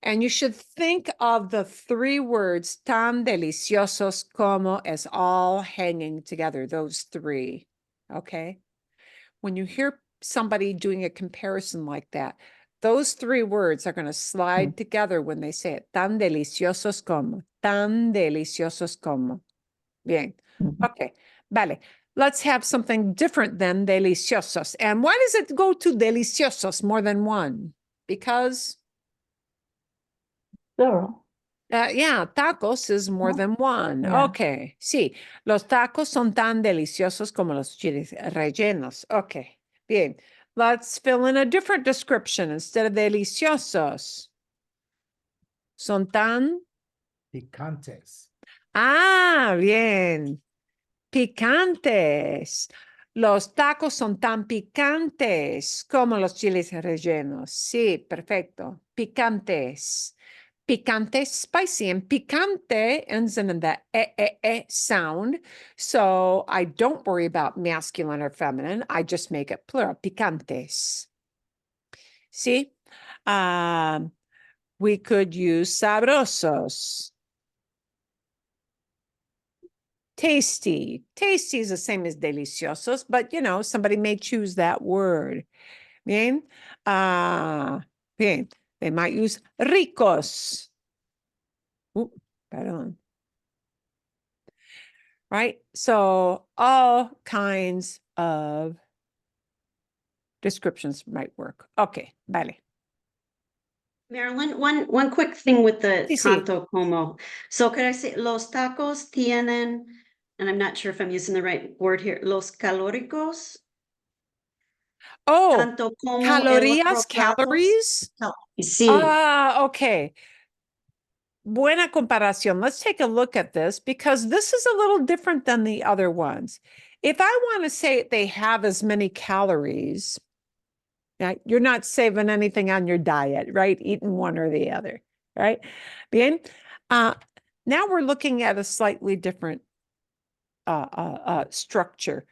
And you should think of the three words tan deliciosos como as all hanging together, those three. Okay? When you hear somebody doing a comparison like that, those three words are going to slide together when they say it. Tan deliciosos como. Tan deliciosos como. Bien. Okay. Vale. Let's have something different than deliciosos. And why does it go to deliciosos more than one? Because Plural. yeah, tacos is more No? than one. Yeah. Okay, sí. Los tacos son tan deliciosos como los chiles rellenos. Okay, bien. Let's fill in a different description instead of deliciosos. Son tan. Picantes. Bien. Picantes. Los tacos son tan picantes como los chiles rellenos. Sí, perfecto. Picantes. Picante, spicy, and picante ends in the sound. So I don't worry about masculine or feminine. I just make it plural, picantes. See? We could use sabrosos. Tasty. Tasty is the same as deliciosos, but you know, somebody may choose that word. Bien? Bien. They might use ricos. Perdón. Right? So all kinds of descriptions might work. Okay, vale. Marilyn, one quick thing with the Sí, sí. tanto como. So could I say los tacos tienen, and I'm not sure if I'm using the right word here, los calóricos, Oh, tanto como el otro calorías, platos? calories? Sí. Okay. Buena comparación. Let's take a look at this because this is a little different than the other ones. If I want to say they have as many calories, right? You're not saving anything on your diet, right? Eating one or the other, right? Bien. Now we're looking at a slightly different structure.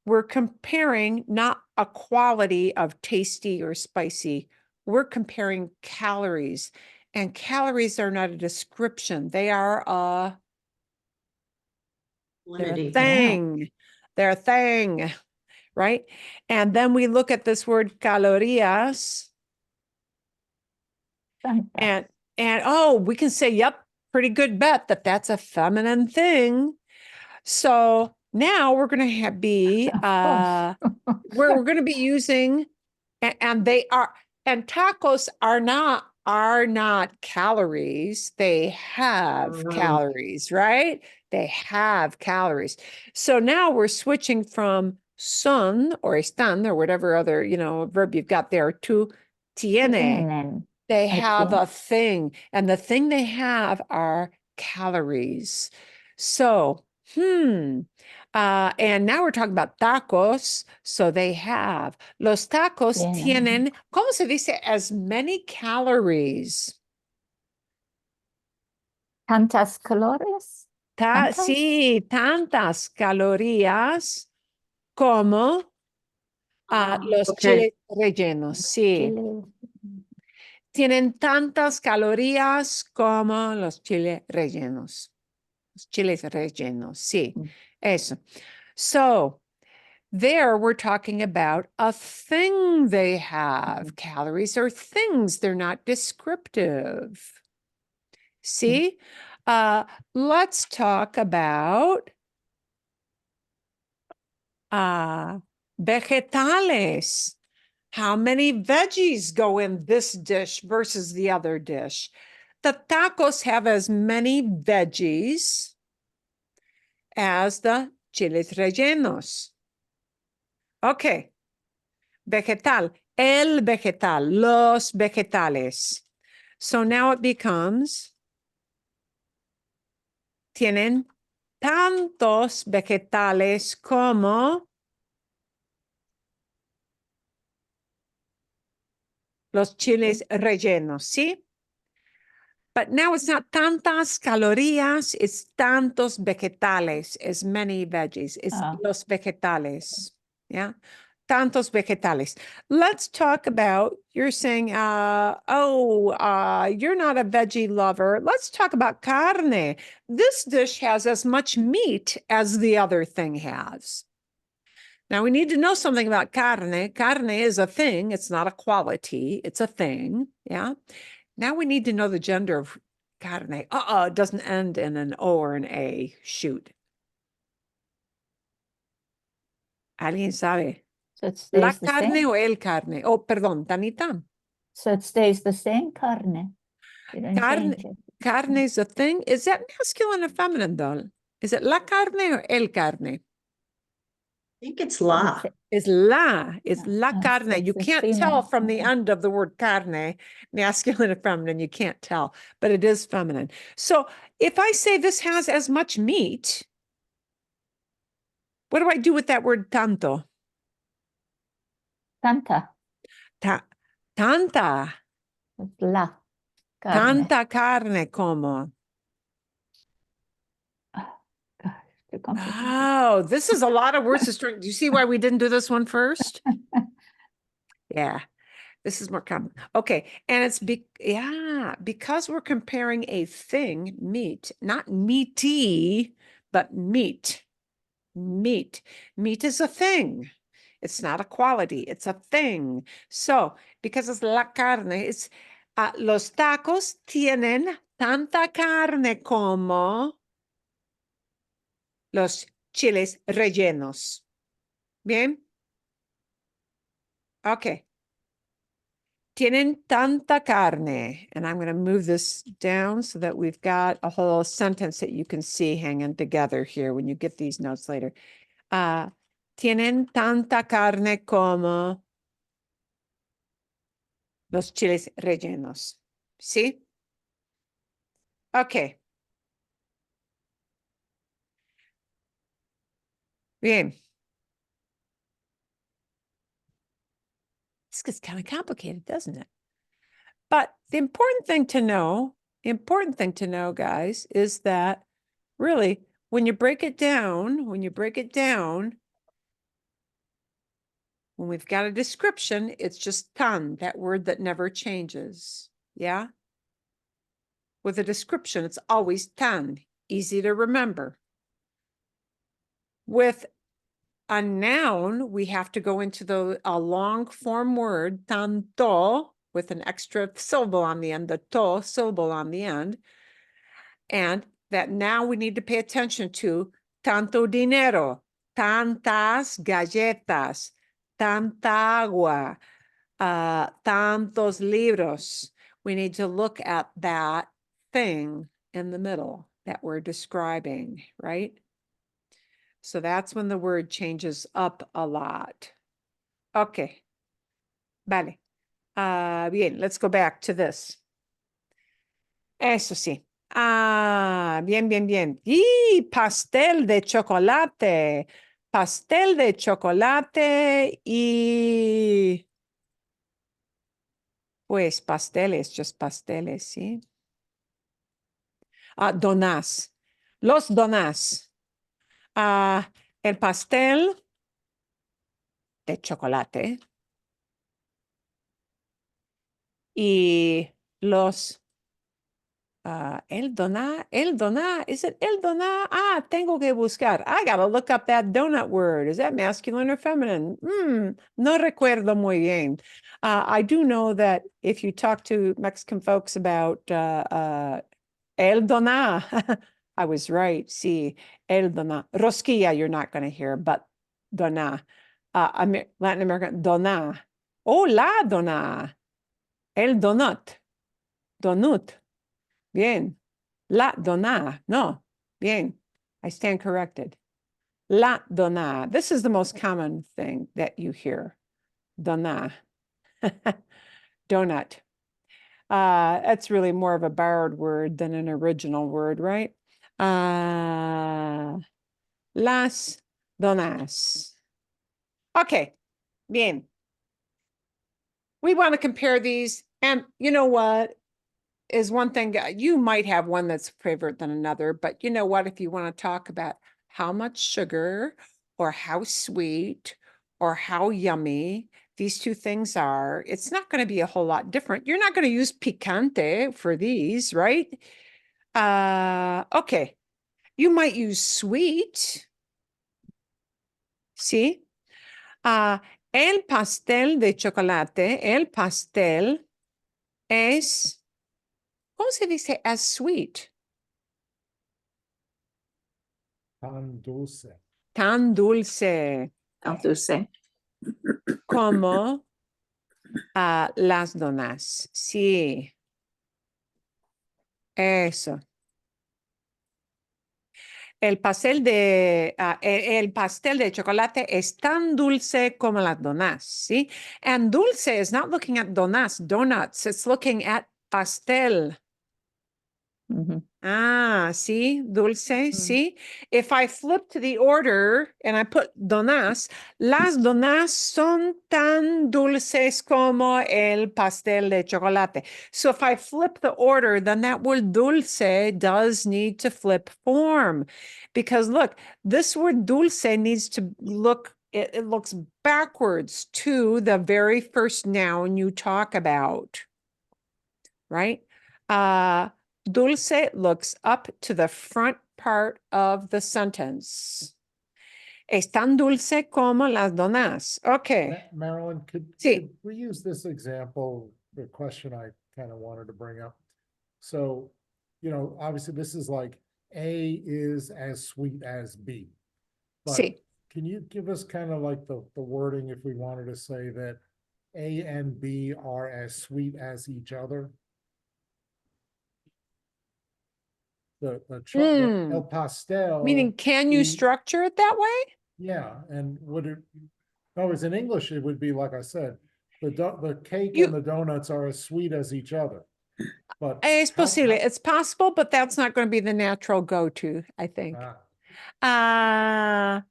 We're comparing not a quality of tasty or spicy. We're comparing calories, and calories are not a description. They are They're a Quantity. thing. They're a thing, right? And then we look at this word calorías Tanta. and oh, we can say, yep, pretty good bet that that's a feminine thing. So now we're going to be Of course. we're going to be using and they are, and tacos are not calories. They have calories, right? They have calories. So now we're switching from son or están or whatever other, verb you've got there to tiene. Tienen. They have Okay. a thing, and the thing they have are calories. So, and now we're talking about tacos. So they have, los tacos tienen, ¿cómo se dice? As many calories. Tantas calores. ¿Tantas? Sí, tantas calorías como los Okay. chiles rellenos. Sí. Chile. Tienen tantas calorías como los chiles rellenos. Los chiles rellenos, sí, eso. So there we're talking about a thing they have. Calories are things, they're not descriptive. See? Let's talk about vegetales. How many veggies go in this dish versus the other dish? The tacos have as many veggies as the chiles rellenos. Okay. Vegetal, el vegetal, los vegetales. So now it becomes, tienen tantos vegetales como los chiles rellenos, ¿sí? But now it's not tantas calorías, it's tantos vegetales, as many veggies, it's los vegetales, yeah? Tantos vegetales. Let's talk about, you're saying, you're not a veggie lover. Let's talk about carne. This dish has as much meat as the other thing has. Now we need to know something about carne. Carne is a thing. It's not a quality. It's a thing. Yeah. Now we need to know the gender of carne. It doesn't end in an O or an A. Shoot. ¿Alguien sabe? So it La stays the carne same. o el carne? Oh, perdón, Tanita. So it stays the same, carne. You don't Carne, change it. carne is a thing. Is that masculine or feminine, though? Is it la carne or el carne? I think it's la. It's la so carne. You it's a can't tell female. from the Okay. end of the word carne, masculine or feminine, you can't tell, but it is feminine. So if I say this has as much meat, what do I do with that word tanto? Tanta. Tanta. It's la carne. Tanta carne como. Gosh, too complicated. Oh, this is a lot of words to string. Do you see why we didn't do this one first? Yeah, this is more common. Okay, and it's because we're comparing a thing, meat, not meaty, but meat. Meat. Meat is a thing. It's not a quality, it's a thing. So, because it's la carne, it's los tacos tienen tanta carne como los chiles rellenos. Bien? Okay. Tienen tanta carne. And I'm going to move this down so that we've got a whole sentence that you can see hanging together here when you get these notes later. Tienen tanta carne como los chiles rellenos. ¿Sí? Okay. Bien. This gets kind of complicated, doesn't it? But the important thing to know, guys, is that really, when you break it down, when we've got a description, it's just tan, that word that never changes. Yeah? With a description, it's always tan, easy to remember. With a noun, we have to go into a long form word, tanto, with an extra syllable on the end, the to syllable on the end. And that now we need to pay attention to tanto dinero, tantas galletas, tanta agua, tantos libros. We need to look at that thing in the middle that we're describing, right? So that's when the word changes up a lot. Okay. Vale. Bien, let's go back to this. Eso sí. Bien, bien, bien. Y pastel de chocolate. Pastel de chocolate y pues pasteles, just pasteles, ¿sí? Donás. Los donás. El pastel de chocolate y los el doná, is it el doná? Tengo que buscar. I gotta look up that donut word. Is that masculine or feminine? No recuerdo muy bien. I do know that if you talk to Mexican folks about el doná, I was right. Sí, el doná. Rosquilla, you're not going to hear, but doná. Latin American, doná. Oh, la doná. El donut. Donut. Bien. La doná. No. Bien. I stand corrected. La doná. This is the most common thing that you hear. Doná. Donut. That's really more of a borrowed word than an original word, right? Las donas. Okay. Bien. We want to compare these. And you know what? Is one thing, you might have one that's favorite than another, but you know what, if you want to talk about how much sugar or how sweet or how yummy these two things are, it's not going to be a whole lot different. You're not going to use picante for these, right? Okay. You might use sweet. See? El pastel de chocolate, el pastel es, ¿cómo se dice as sweet? Tan dulce. Tan dulce I'll do say. como las donas. Sí. Eso. El pastel de chocolate es tan dulce como las donas, ¿sí? And dulce is not looking at donuts. It's looking at pastel. Mhm. Sí, dulce, sí. If I flip to the order and I put donas, las donas son tan dulces como el pastel de chocolate. So if I flip the order, then that word dulce does need to flip form. Because look, this word dulce needs to look, it looks backwards to the very first noun you talk about, right? Dulce looks up to the front part of the sentence. Es tan dulce como las donas. Okay. Marilyn, Sí. could we use this example, the question I kind of wanted to bring up? So, you know, obviously this is like A is as sweet as B. But Sí. can you give us kind of like the wording if we wanted to say that A and B are as sweet as each other? The el pastel. Meaning, can you y- structure it that way? Yeah, and would it, no, it's in English, it would be like I said, the cake You- and the donuts are as sweet as each other. But Es how- posible. It's possible, but that's not going to be the natural go-to, I think. ah,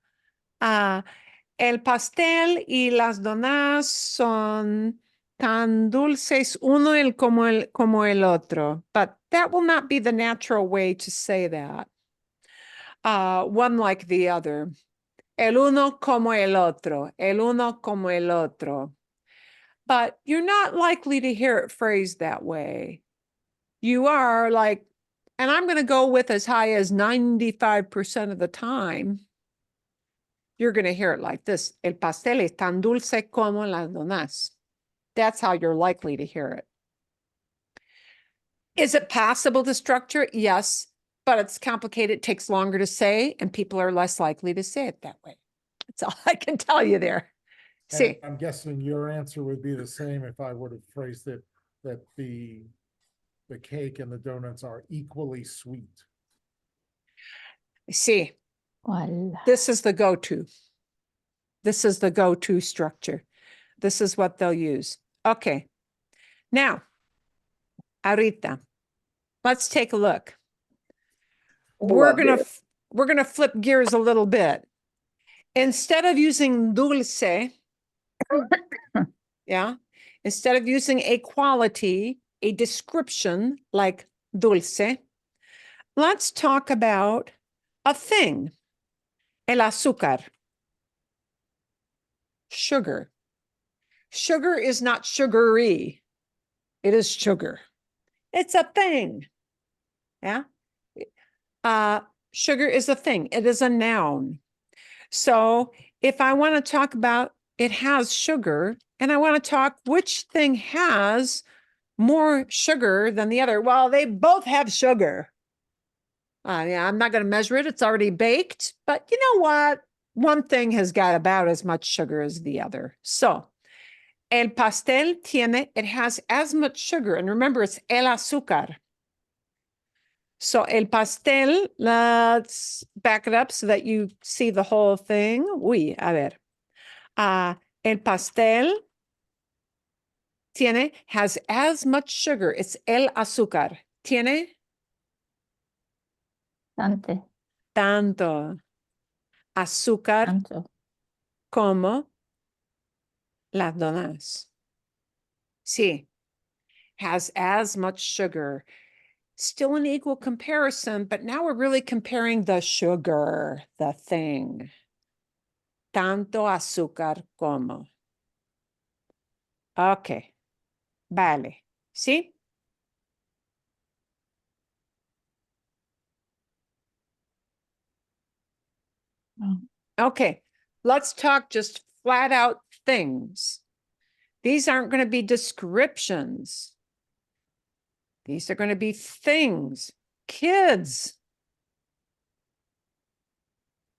El pastel y las donas son tan dulces como el otro, but that will not be the natural way to say that. One like the other. El uno como el otro, el uno como el otro. But you're not likely to hear it phrased that way. You are like, and I'm going to go with as high as 95% of the time. you're going to hear it like this. El pastel es tan dulce como las donas. That's how you're likely to hear it. Is it possible to structure it? Yes, but it's complicated. It takes longer to say, and people are less likely to say it that way. That's all I can tell you there. And See, I'm guessing your answer would be the same if I would have phrased it, that the cake and the donuts are equally sweet. see, Voila. this is the go-to. This is the go-to structure. This is what they'll use. Okay. Now, ahorita, let's take a look. We're gonna flip gears a little bit. Instead of using dulce, yeah, instead of using a quality, a description like dulce, let's talk about a thing. El azúcar. Sugar. Sugar is not sugary. It is sugar. It's a thing. Yeah. Sugar is a thing. It is a noun. So if I want to talk about it has sugar, and I want to talk which thing has more sugar than the other, well, they both have sugar. Yeah, I'm not going to measure it. It's already baked. But you know what? One thing has got about as much sugar as the other. So el pastel tiene, it has as much sugar. And remember, it's el azúcar. So el pastel, let's back it up so that you see the whole thing. Uy, a ver. El pastel has as much sugar. It's el azúcar. Tiene tanto azúcar Tanto. como las donas. Sí, has as much sugar. Still an equal comparison, but now we're really comparing the sugar, the thing. Tanto azúcar como. Okay, vale. ¿Sí? Oh. Okay, let's talk just flat out things. These aren't going to be descriptions. These are going to be things. Kids.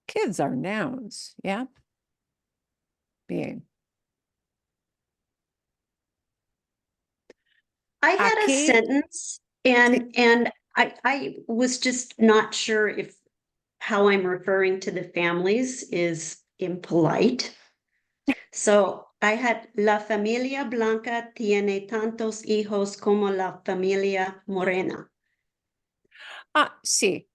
Kids are nouns, yeah? Bien. I had a Aquí- sentence and I was just not sure if how I'm referring to the families is impolite. So I had La familia blanca tiene tantos hijos como la familia morena. Sí.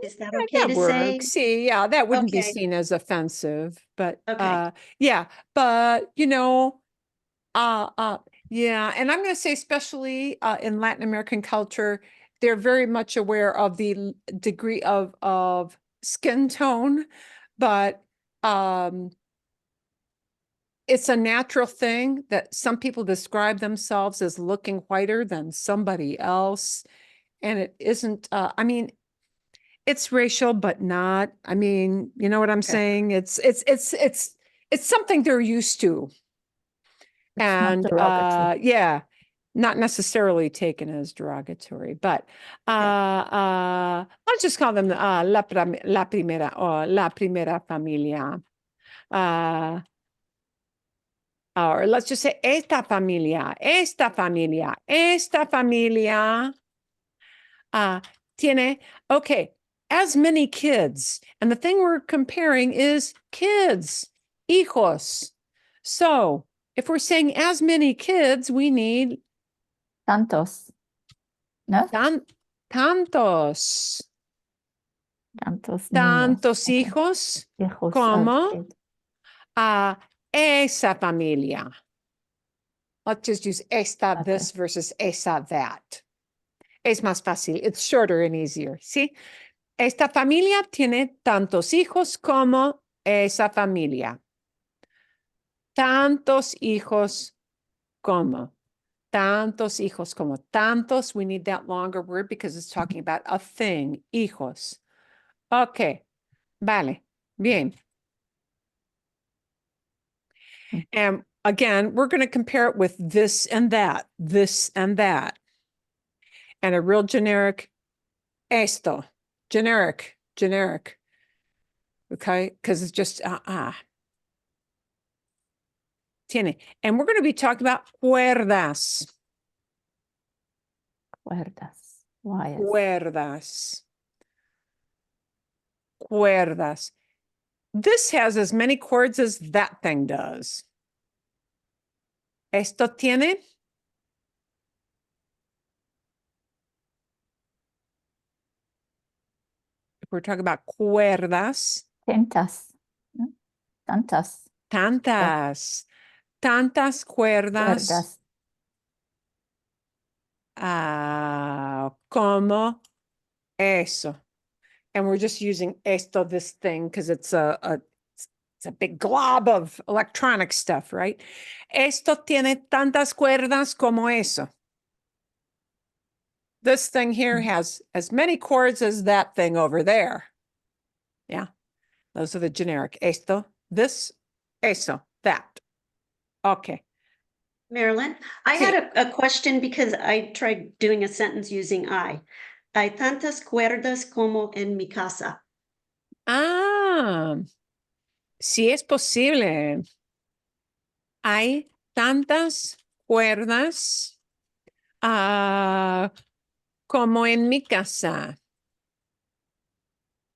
Is that Yeah, okay that to say? works. See, yeah, that wouldn't be Okay. seen as offensive, but Okay. yeah, but you know, yeah, and I'm going to say, especially in Latin American culture, they're very much aware of the degree of skin tone, but it's a natural thing that some people describe themselves as looking whiter than somebody else, and it isn't. I mean, it's racial, but not. I mean, you know what I'm saying? It's something they're used to. It's not And derogatory. yeah, not necessarily taken as derogatory, but let's just call them la primera or la primera familia. Or let's just say esta familia, esta familia, esta familia. Tiene, okay, as many kids. And the thing we're comparing is kids, hijos. So if we're saying as many kids, we need Tantos. No? tantos. Tantos niños. Tantos Okay. hijos Hijos. como Okay. esa familia. Let's just use esta Okay. this versus esa that. Es más fácil. It's shorter and easier. ¿Sí? Esta familia tiene tantos hijos como esa familia. Tantos hijos como. Tantos hijos como. Tantos, we need that longer word because it's talking about a thing. Hijos. Okay. Vale. Bien. And again, we're going to compare it with this and that, this and that. And a real generic esto, generic. Okay, because it's just tiene. And we're going to be talking about cuerdas. Cuerdas. Wires. Cuerdas. This has as many chords as that thing does. Esto tiene. If we're talking about cuerdas, Tantas. Tantas. tantas cuerdas. Cuerdas. Como eso. And we're just using esto, this thing, because it's a big glob of electronic stuff, right? Esto tiene tantas cuerdas como eso. This thing here has as many chords as that thing over there. Yeah, those are the generic. Esto, this, eso, that. Okay. Marilyn, I had a question because I tried doing a sentence using I. Hay tantas cuerdas como en mi casa. Sí es posible. Hay tantas cuerdas como en mi casa.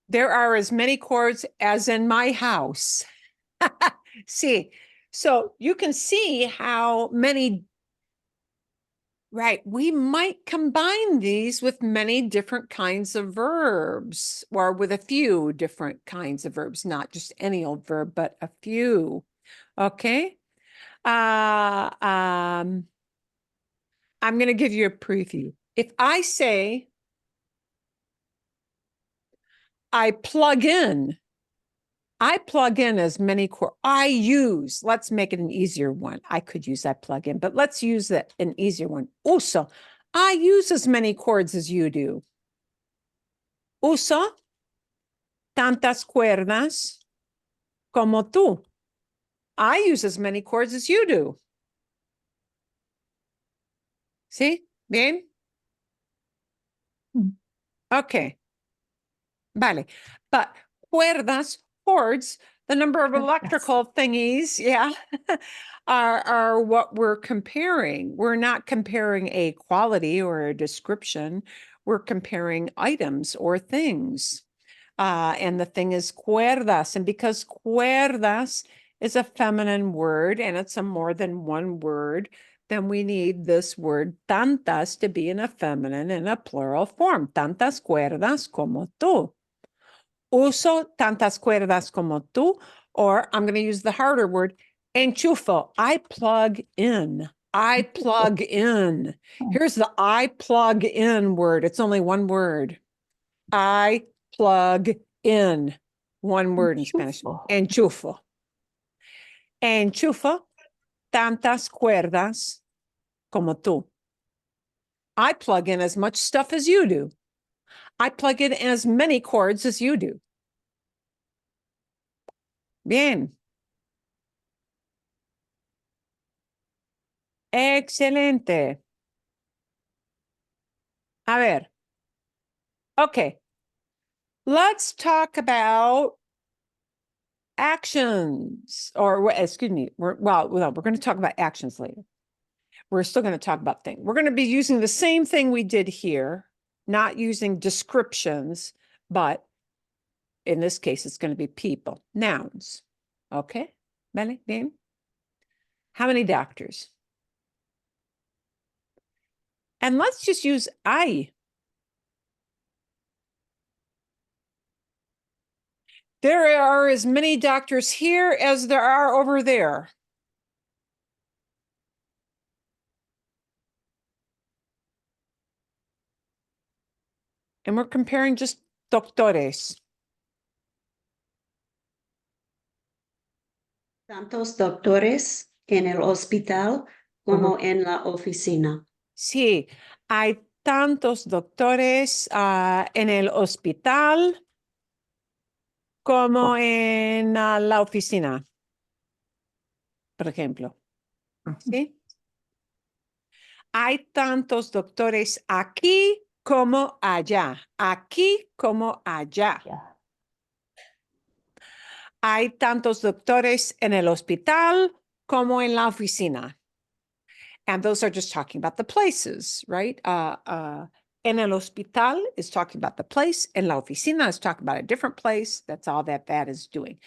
There are as many chords as in my house. See, so you can see how many, right? We might combine these with many different kinds of verbs, or with a few different kinds of verbs, not just any old verb, but a few. Okay. I'm going to give you a preview. If I say, I plug in as many I use, let's make it an easier one. I could use that plug in, but let's use that an easier one. Uso, I use as many chords as you do. Uso tantas cuerdas como tú. I use as many chords as you do. See? Bien? Okay. Vale. But cuerdas, chords, the number of electrical thingies, yeah, are what we're comparing. We're not comparing a quality or a description. We're comparing items or things. And the thing is cuerdas. And because cuerdas is a feminine word and it's a more than one word, then we need this word tantas to be in a feminine and a plural form. Tantas cuerdas como tú. Uso tantas cuerdas como tú, or I'm going to use the harder word, enchufo. I plug in. I plug in. Here's the I plug in word. It's only one word. I plug in. One word in Spanish. Enchufo. Enchufo tantas cuerdas como tú. I plug in as much stuff as you do. I plug in as many chords as you do. Bien. Excelente. A ver. Okay. Let's talk about actions, or excuse me. We're going to talk about actions later. We're still going to talk about things. We're going to be using the same thing we did here, not using descriptions, but in this case, it's going to be people, nouns. Okay. Vale, bien. How many doctors? And let's just use I. There are as many doctors here as there are over there. And we're comparing just doctores. Tantos doctores en el hospital como en la oficina. Sí, hay tantos doctores en el hospital como en la oficina. por ejemplo. ¿Sí? Hay tantos doctores aquí como allá. Aquí como allá. Ya. Hay tantos doctores en el hospital como en la oficina. And those are just talking about the places, right? En el hospital is talking about the place. En la oficina is talking about a different place. That's all that is doing.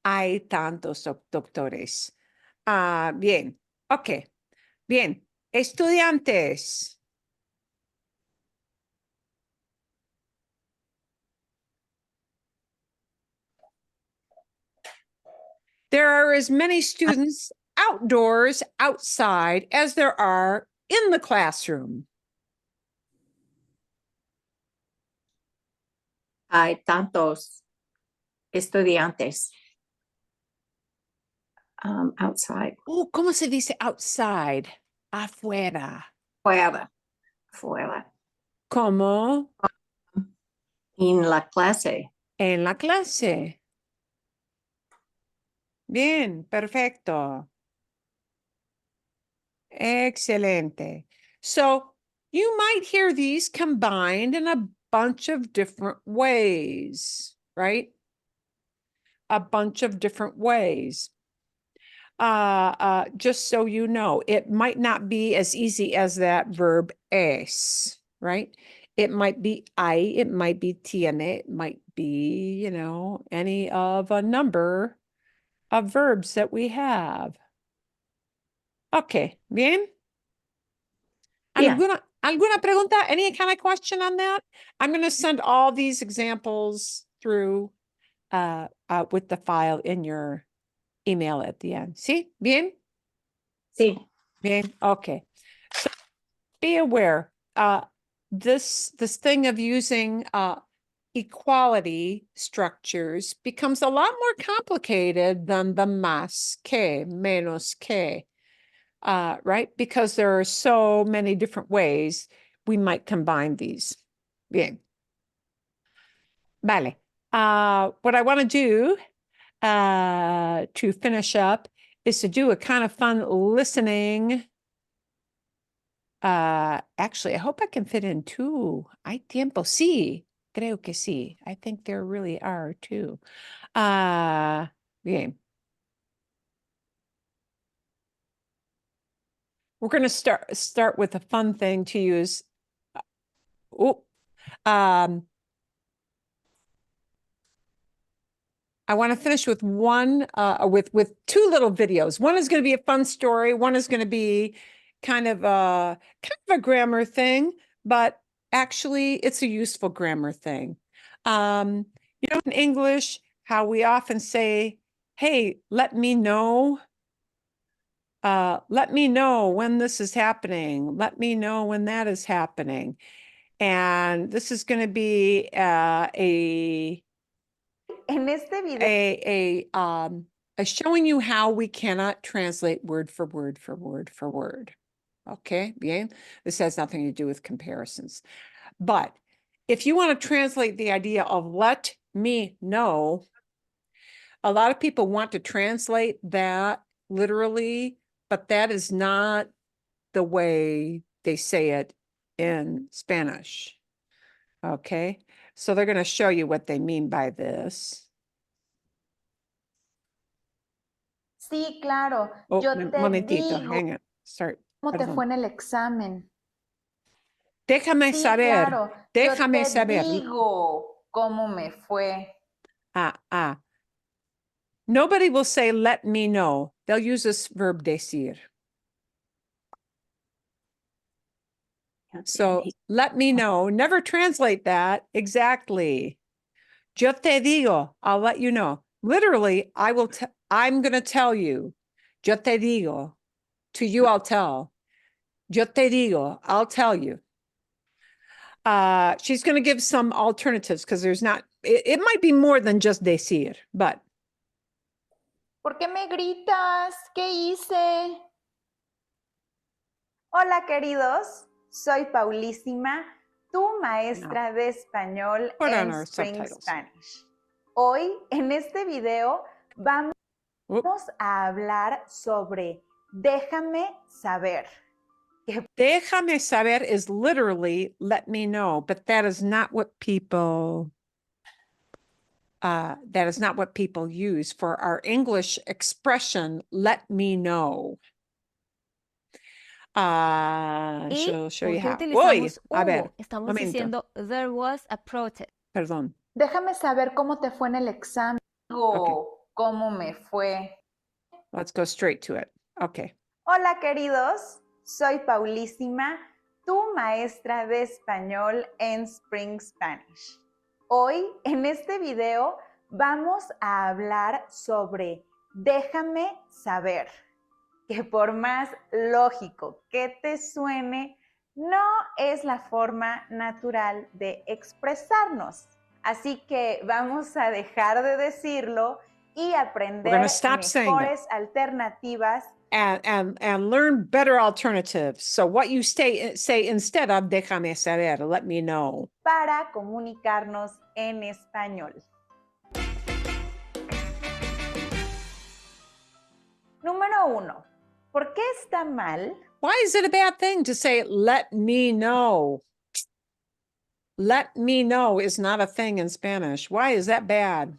Hay tantos doctores. Bien. Ok. Bien. Estudiantes. There are as many students outdoors, outside, as there are in the classroom. Hay tantos estudiantes outside, Oh, ¿cómo se dice outside? Afuera. fuera, fuera, Como en la clase. en la clase. Bien, perfecto. Excelente. So you might hear these combined in a bunch of different ways, right? A bunch of different ways. Just so you know, it might not be as easy as that verb es, right? It might be hay, it might be tiene, it might be, you know, any of a number of verbs that we have. Okay, bien. Bien. ¿Alguna pregunta? Any kind of question on that? I'm going to send all these examples through with the file in your email at the end. ¿Sí? Bien? Sí. Bien, okay. So be aware, this thing of using equality structures becomes a lot more complicated than the más que, menos que, right? Because there are so many different ways we might combine these. Bien. Vale. What I want to do to finish up is to do a kind of fun listening. Actually, I hope I can fit in two. Hay tiempo. Sí, creo que sí. I think there really are two. Bien. We're going to start with a fun thing to use. I want to finish with one, with two little videos. One is going to be a fun story. One is going to be kind of a grammar thing, but actually it's a useful grammar thing. You know, in English, how we often say, hey, let me know. Let me know when this is happening. Let me know when that is happening. And this is going to be En este video showing you how we cannot translate word for word for word for word. Okay, bien. This has nothing to do with comparisons. But if you want to translate the idea of let me know, a lot of people want to translate that literally, but that is not the way they say it in Spanish. Okay, so they're going to show you what they mean by this. sí, claro. Oh, Yo te momentito, digo hang on. Sorry. cómo te perdón. fue en el examen. Déjame Sí, saber. claro. Déjame Yo te saber. digo cómo me fue. Nobody will say, let me know. They'll use this verb decir. So let me know. Never translate that exactly. Yo te digo, I'll let you know. Literally, I'm going to tell you. Yo te digo. To you, I'll tell. Yo te digo, I'll tell you. She's going to give some alternatives because there's not, it might be more than just decir, but. ¿Por qué me gritas? ¿Qué hice? Hola, queridos. Soy Paulísima, tu maestra de español Put on en our Spring subtitles. Spanish. Hoy, en este video, vamos Whoop. Vamos a hablar sobre déjame saber. Déjame saber is literally let me know, but that is not what people use for our English expression, let me know. ¿Y She'll show por you qué how. utilizamos Uy, a ver, hubo? Estamos momento, diciendo there was a protest. perdón. Déjame saber cómo te fue en el examen o cómo me fue. Let's go straight to it. Okay. Hola queridos, soy Paulísima, tu maestra de español en Spring Spanish. Hoy en este video vamos a hablar sobre déjame saber, que por más lógico que te suene, no es la forma natural de expresarnos. Así que vamos a dejar de decirlo y aprender stop saying it. mejores alternativas And learn better alternatives. So what you say instead of déjame saber, let me know. para comunicarnos en español. Número 1. ¿Por qué está mal? Why is it a bad thing to say, let me know? Let me know is not a thing in Spanish. Why is that bad?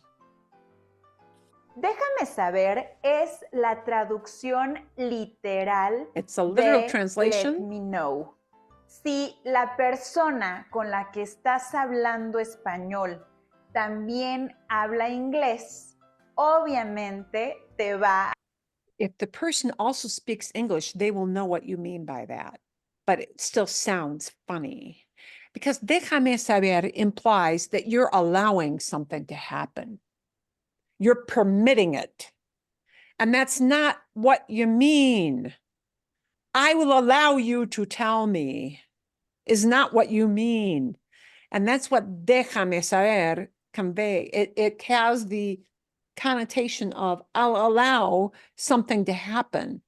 Déjame saber es la traducción literal It's a literal de translation. let me know. Si la persona con la que estás hablando español también habla inglés, obviamente te va a If the person also speaks English, they will know what you mean by that. But it still sounds funny because déjame saber implies that you're allowing something to happen. You're permitting it. And that's not what you mean. I will allow you to tell me is not what you mean. And that's what déjame saber convey. It has the connotation of I'll allow something to happen,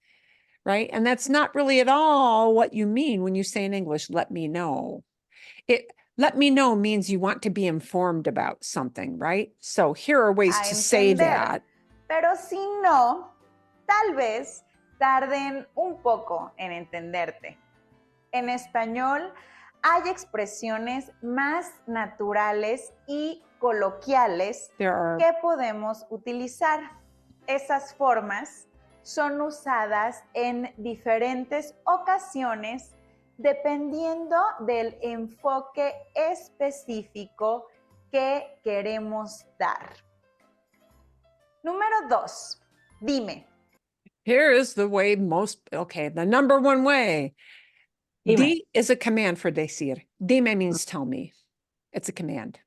right? And that's not really at all what you mean when you say in English, let me know. Let me know means you want to be informed about something, right? So here are ways to say entender. that. Pero si no, tal vez tarden un poco en entenderte. En español hay expresiones más naturales y coloquiales There are que podemos utilizar. Esas formas son usadas en diferentes ocasiones dependiendo del enfoque específico que queremos dar. Número 2. Dime. Here is the way the number one way. Dime. Di is a command for decir. Dime means tell me. It's a command.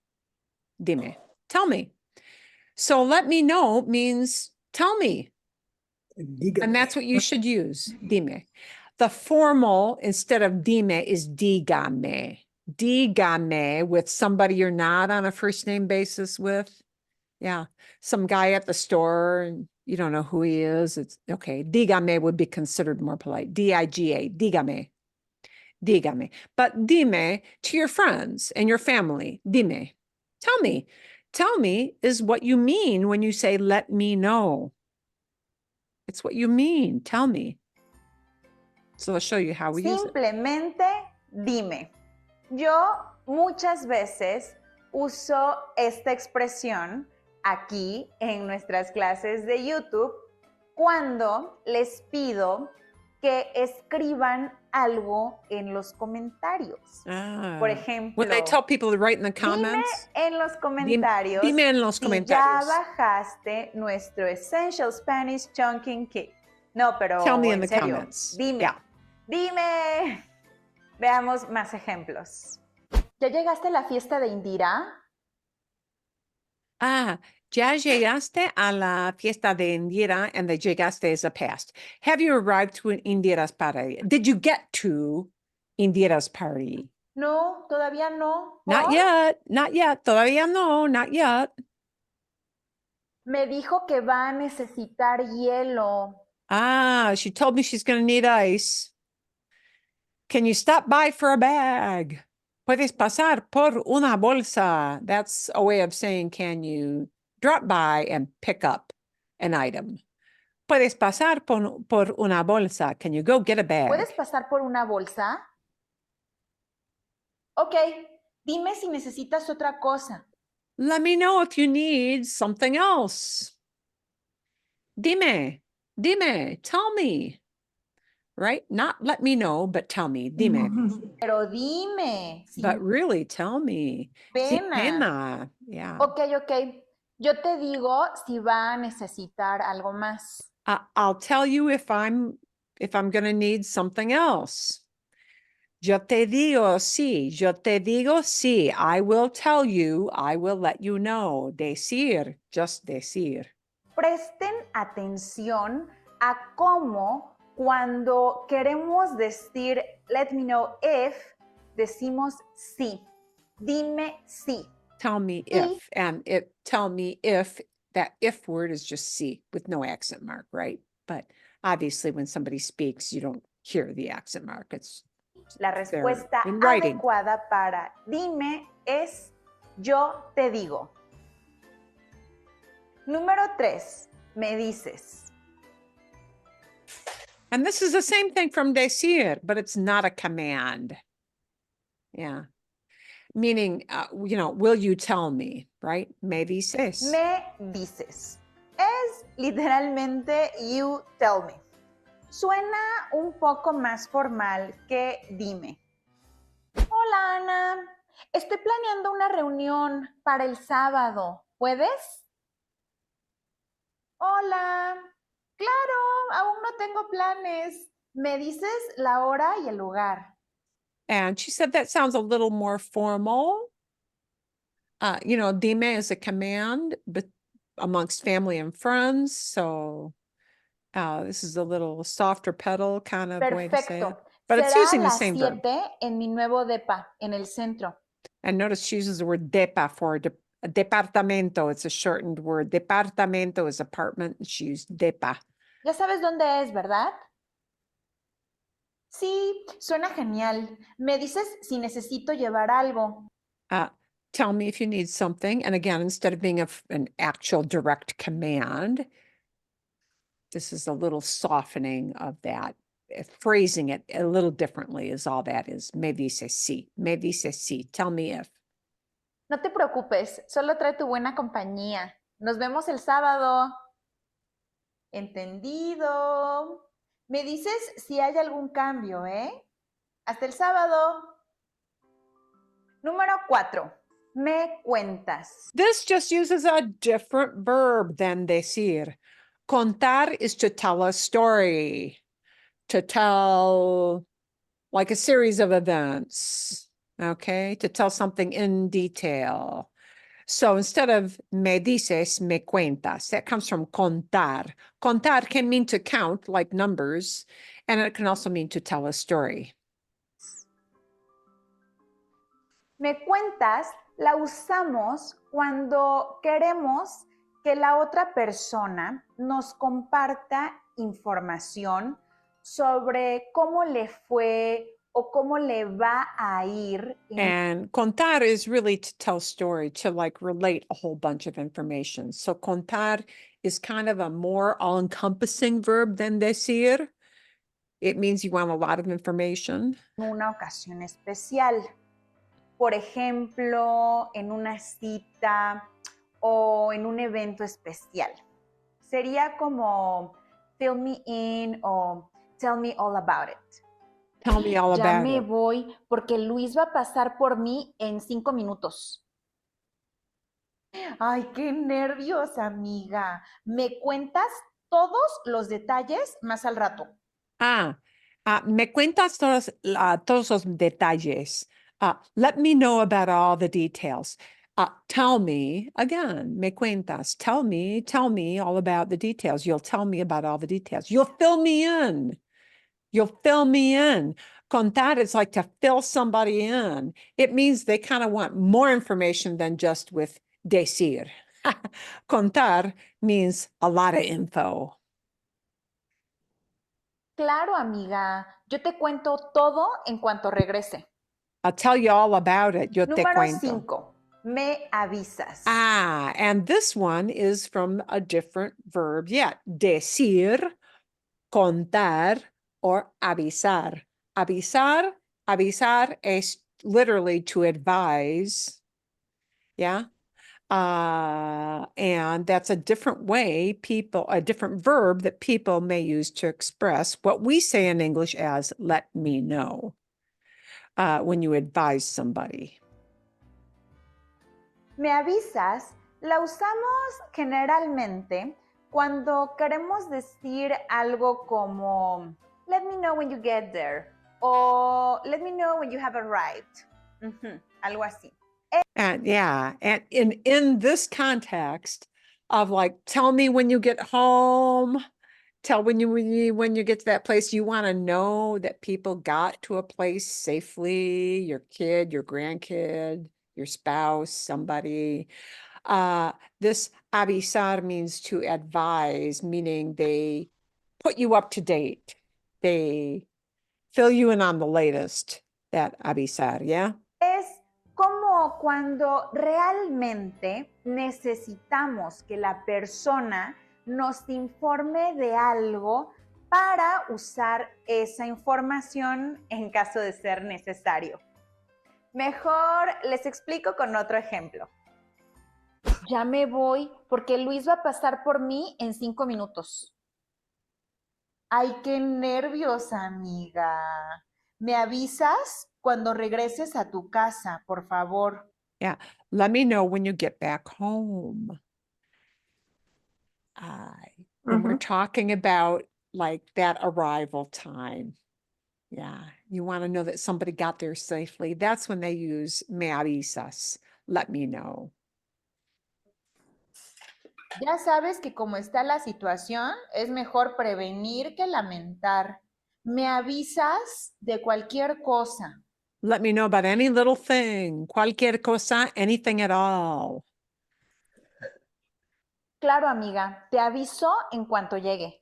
Dime. Tell me. So let me know means tell me. And that's what you should use. Dime. The formal instead of dime is dígame. Dígame with somebody you're not on a first name basis with. Yeah. Some guy at the store and you don't know who he is. It's okay. Dígame would be considered more polite. D-I-G-A. Dígame. Dígame. But dime to your friends and your family. Dime. Tell me. Tell me is what you mean when you say, let me know. It's what you mean. Tell me. So I'll show you how we use it. Simplemente dime. Yo muchas veces uso esta expresión aquí en nuestras clases de YouTube cuando les pido que escriban algo en los comentarios. Por ejemplo, when they tell people to write in the dime comments, en los comentarios dime en los si ya comentarios. bajaste nuestro Essential Spanish Chunking Kit. No, pero Tell me in en the serio, comments. dime. Yeah. Dime. Veamos más ejemplos. ¿Ya llegaste a la fiesta de Indira? Ya llegaste a la fiesta de Indira, and the llegaste is a past. Have you arrived to an Indira's party? Did you get to Indira's party? No, todavía no. Not ¿Por? yet, not yet. Todavía no, not yet. Me dijo que va a necesitar hielo. She told me she's going to need ice. Can you stop by for a bag? Puedes pasar por una bolsa. That's a way of saying, can you drop by and pick up an item? Puedes pasar por una bolsa. Can you go get a bag? ¿Puedes pasar por una bolsa? Ok, dime si necesitas otra cosa. Let me know if you need something else. Dime, tell me. Right? Not let me know, but tell me. Dime. Pero dime. Sin But really, tell me. Sin pena. pena. Yeah. Ok, ok. Yo te digo si va a necesitar algo más. I'll tell you if I'm gonna need something else. Yo te digo sí. Yo te digo sí. I will tell you. I will let you know. Decir. Just decir. Presten atención a cómo cuando queremos decir let me know if, decimos sí. Dime sí. Tell me Sí. if, and tell me if, that if word is just see with no accent mark, right? But obviously when somebody speaks, you don't hear the accent mark. It's La there respuesta in writing. adecuada para dime es yo te digo. Número 3, me dices. And this is the same thing from decir, but it's not a command. Yeah. Meaning, will you tell me, right? Me dices. Me dices. Es literalmente you tell me. Suena un poco más formal que dime. Hola Ana, estoy planeando una reunión para el sábado. ¿Puedes? Hola, claro, aún no tengo planes. Me dices la hora y el lugar. And she said that sounds a little more formal. Dime is a command, but amongst family and friends. So this is a little softer pedal kind of way to say it. Perfecto. But it's Será using the las same verb. 7 en mi nuevo depa, en el centro. And notice she uses the word depa for departamento. It's a shortened word. Departamento is apartment. She used depa. Ya sabes dónde es, ¿verdad? Sí, suena genial. Me dices si necesito llevar algo. Tell me if you need something. And again, instead of being an actual direct command, this is a little softening of that. Phrasing it a little differently is all that is. Me dice sí. Me dice sí. Tell me if. No te preocupes, solo trae tu buena compañía. Nos vemos el sábado. Entendido. Me dices si hay algún cambio, ¿eh? Hasta el sábado. Número 4. Me cuentas. This just uses a different verb than decir. Contar is to tell a story, to tell like a series of events, okay? To tell something in detail. So instead of me dices, me cuentas, that comes from contar. Contar can mean to count, like numbers, and it can also mean to tell a story. Me cuentas la usamos cuando queremos que la otra persona nos comparta información sobre cómo le fue o cómo le va a ir. And contar is really to tell story, to like relate a whole bunch of information. So contar is kind of a more all-encompassing verb than decir. It means you want a lot of information. En una ocasión especial. Por ejemplo, en una cita o en un evento especial. Sería como fill me in o tell me all about it. Tell me all Ya about me it. voy porque Luis va a pasar por mí en 5 minutos. Ay, qué nervios, amiga. ¿Me cuentas todos los detalles más al rato? Me cuentas todos los detalles. Let me know about all the details. Tell me, again, me cuentas. Tell me all about the details. You'll tell me about all the details. You'll fill me in. You'll fill me in. Contar is like to fill somebody in. It means they kind of want more information than just with decir. Contar means a lot of info. Claro, amiga. Yo te cuento todo en cuanto regrese. I'll tell you all about it. Yo te Número cuento. 5. Me avisas. Ah, and this one is from a different verb yet. Decir, contar, or avisar. Avisar, avisar es literally to advise. Yeah. And that's a different way a different verb that people may use to express what we say in English as let me know when you advise somebody. Me avisas la usamos generalmente cuando queremos decir algo como let me know when you get there o let me know when you have arrived. Algo así. And yeah, and in this context of like, tell me when you get home, tell when you get to that place, you want to know that people got to a place safely, your kid, your grandkid, your spouse, somebody. This avisar means to advise, meaning they put you up to date. They fill you in on the latest, that avisar, yeah? Es como cuando realmente necesitamos que la persona nos informe de algo para usar esa información en caso de ser necesario. Mejor les explico con otro ejemplo. Ya me voy porque Luis va a pasar por mí en 5 minutos. Ay, qué nervios, amiga. ¿Me avisas cuando regreses a tu casa, por favor? Yeah, let me know when you get back home. When we're talking about like that arrival time. Yeah, you want to know that somebody got there safely. That's when they use me avisas, let me know. Ya sabes que como está la situación, es mejor prevenir que lamentar. Me avisas de cualquier cosa. Let me know about any little thing, cualquier cosa, anything at all. Claro, amiga, te aviso en cuanto llegue.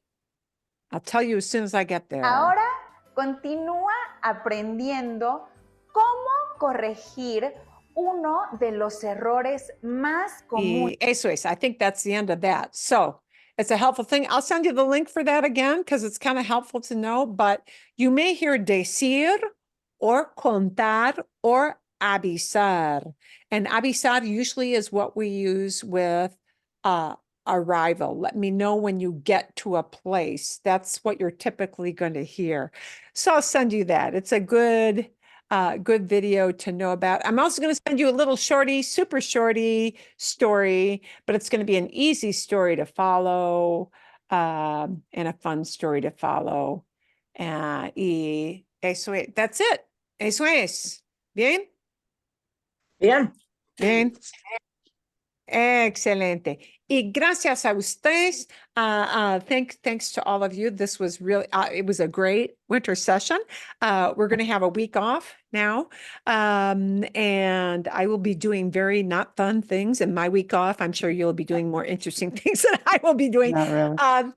I'll tell you as soon as I get there. Ahora continúa aprendiendo cómo corregir uno de los errores más comunes. Eso es. I think that's the end of that. So it's a helpful thing. I'll send you the link for that again because it's kind of helpful to know. But you may hear decir or contar or avisar. And avisar usually is what we use with arrival. Let me know when you get to a place. That's what you're typically going to hear. So I'll send you that. It's a good video to know about. I'm also going to send you a little shorty, super shorty story, but it's going to be an easy story to follow and a fun story to follow. Y eso es. That's it. Eso es. Bien? Bien. Bien. Excelente. Y gracias a ustedes. Thanks to all of you. This was really, it was a great winter session. We're going to have a week off now. And I will be doing very not fun things in my week off. I'm sure you'll be doing more interesting things than I will be doing. Not really.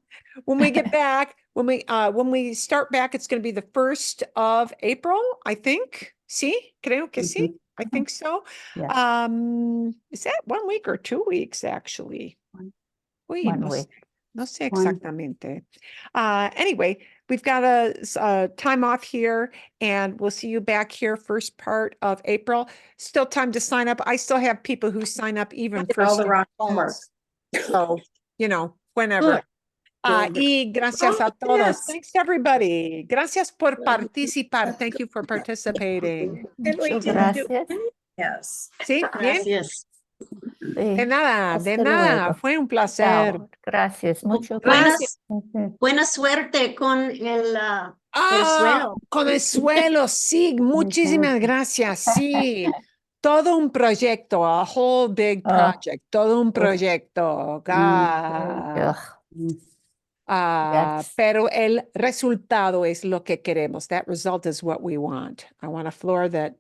When we get back, when we start back, it's going to be the 1st of April, I think. Sí, creo que sí. I think so. Yeah. Is that 1 week or 2 weeks actually? Uy, 1 no week. No sé One. exactamente. Anyway, we've got a time off here and we'll see you back here first part of April. Still time to sign up. I still have people who sign up even Did for all the summer wrong homework. class. So, whenever. Good. Y gracias a todos. Yes. Thanks everybody. Gracias por participar. Thank you for participating. And we Muchas didn't do gracias. any- Yes. ¿Sí? ¿Bien? Gracias. Sí, De nada, hasta luego. Fue un placer. Chao. Gracias, mucho Gracias. Buena suerte con el suelo. Con el suelo, sí, muchísimas gracias, sí. Todo un proyecto, a whole big Ah. project, todo un proyecto. Ugh, That's- Pero el resultado es lo que queremos. That result is what we want. I want a floor that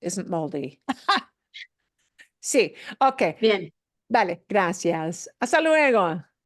isn't moldy. Sí, ok. Bien. Vale, gracias. Hasta luego.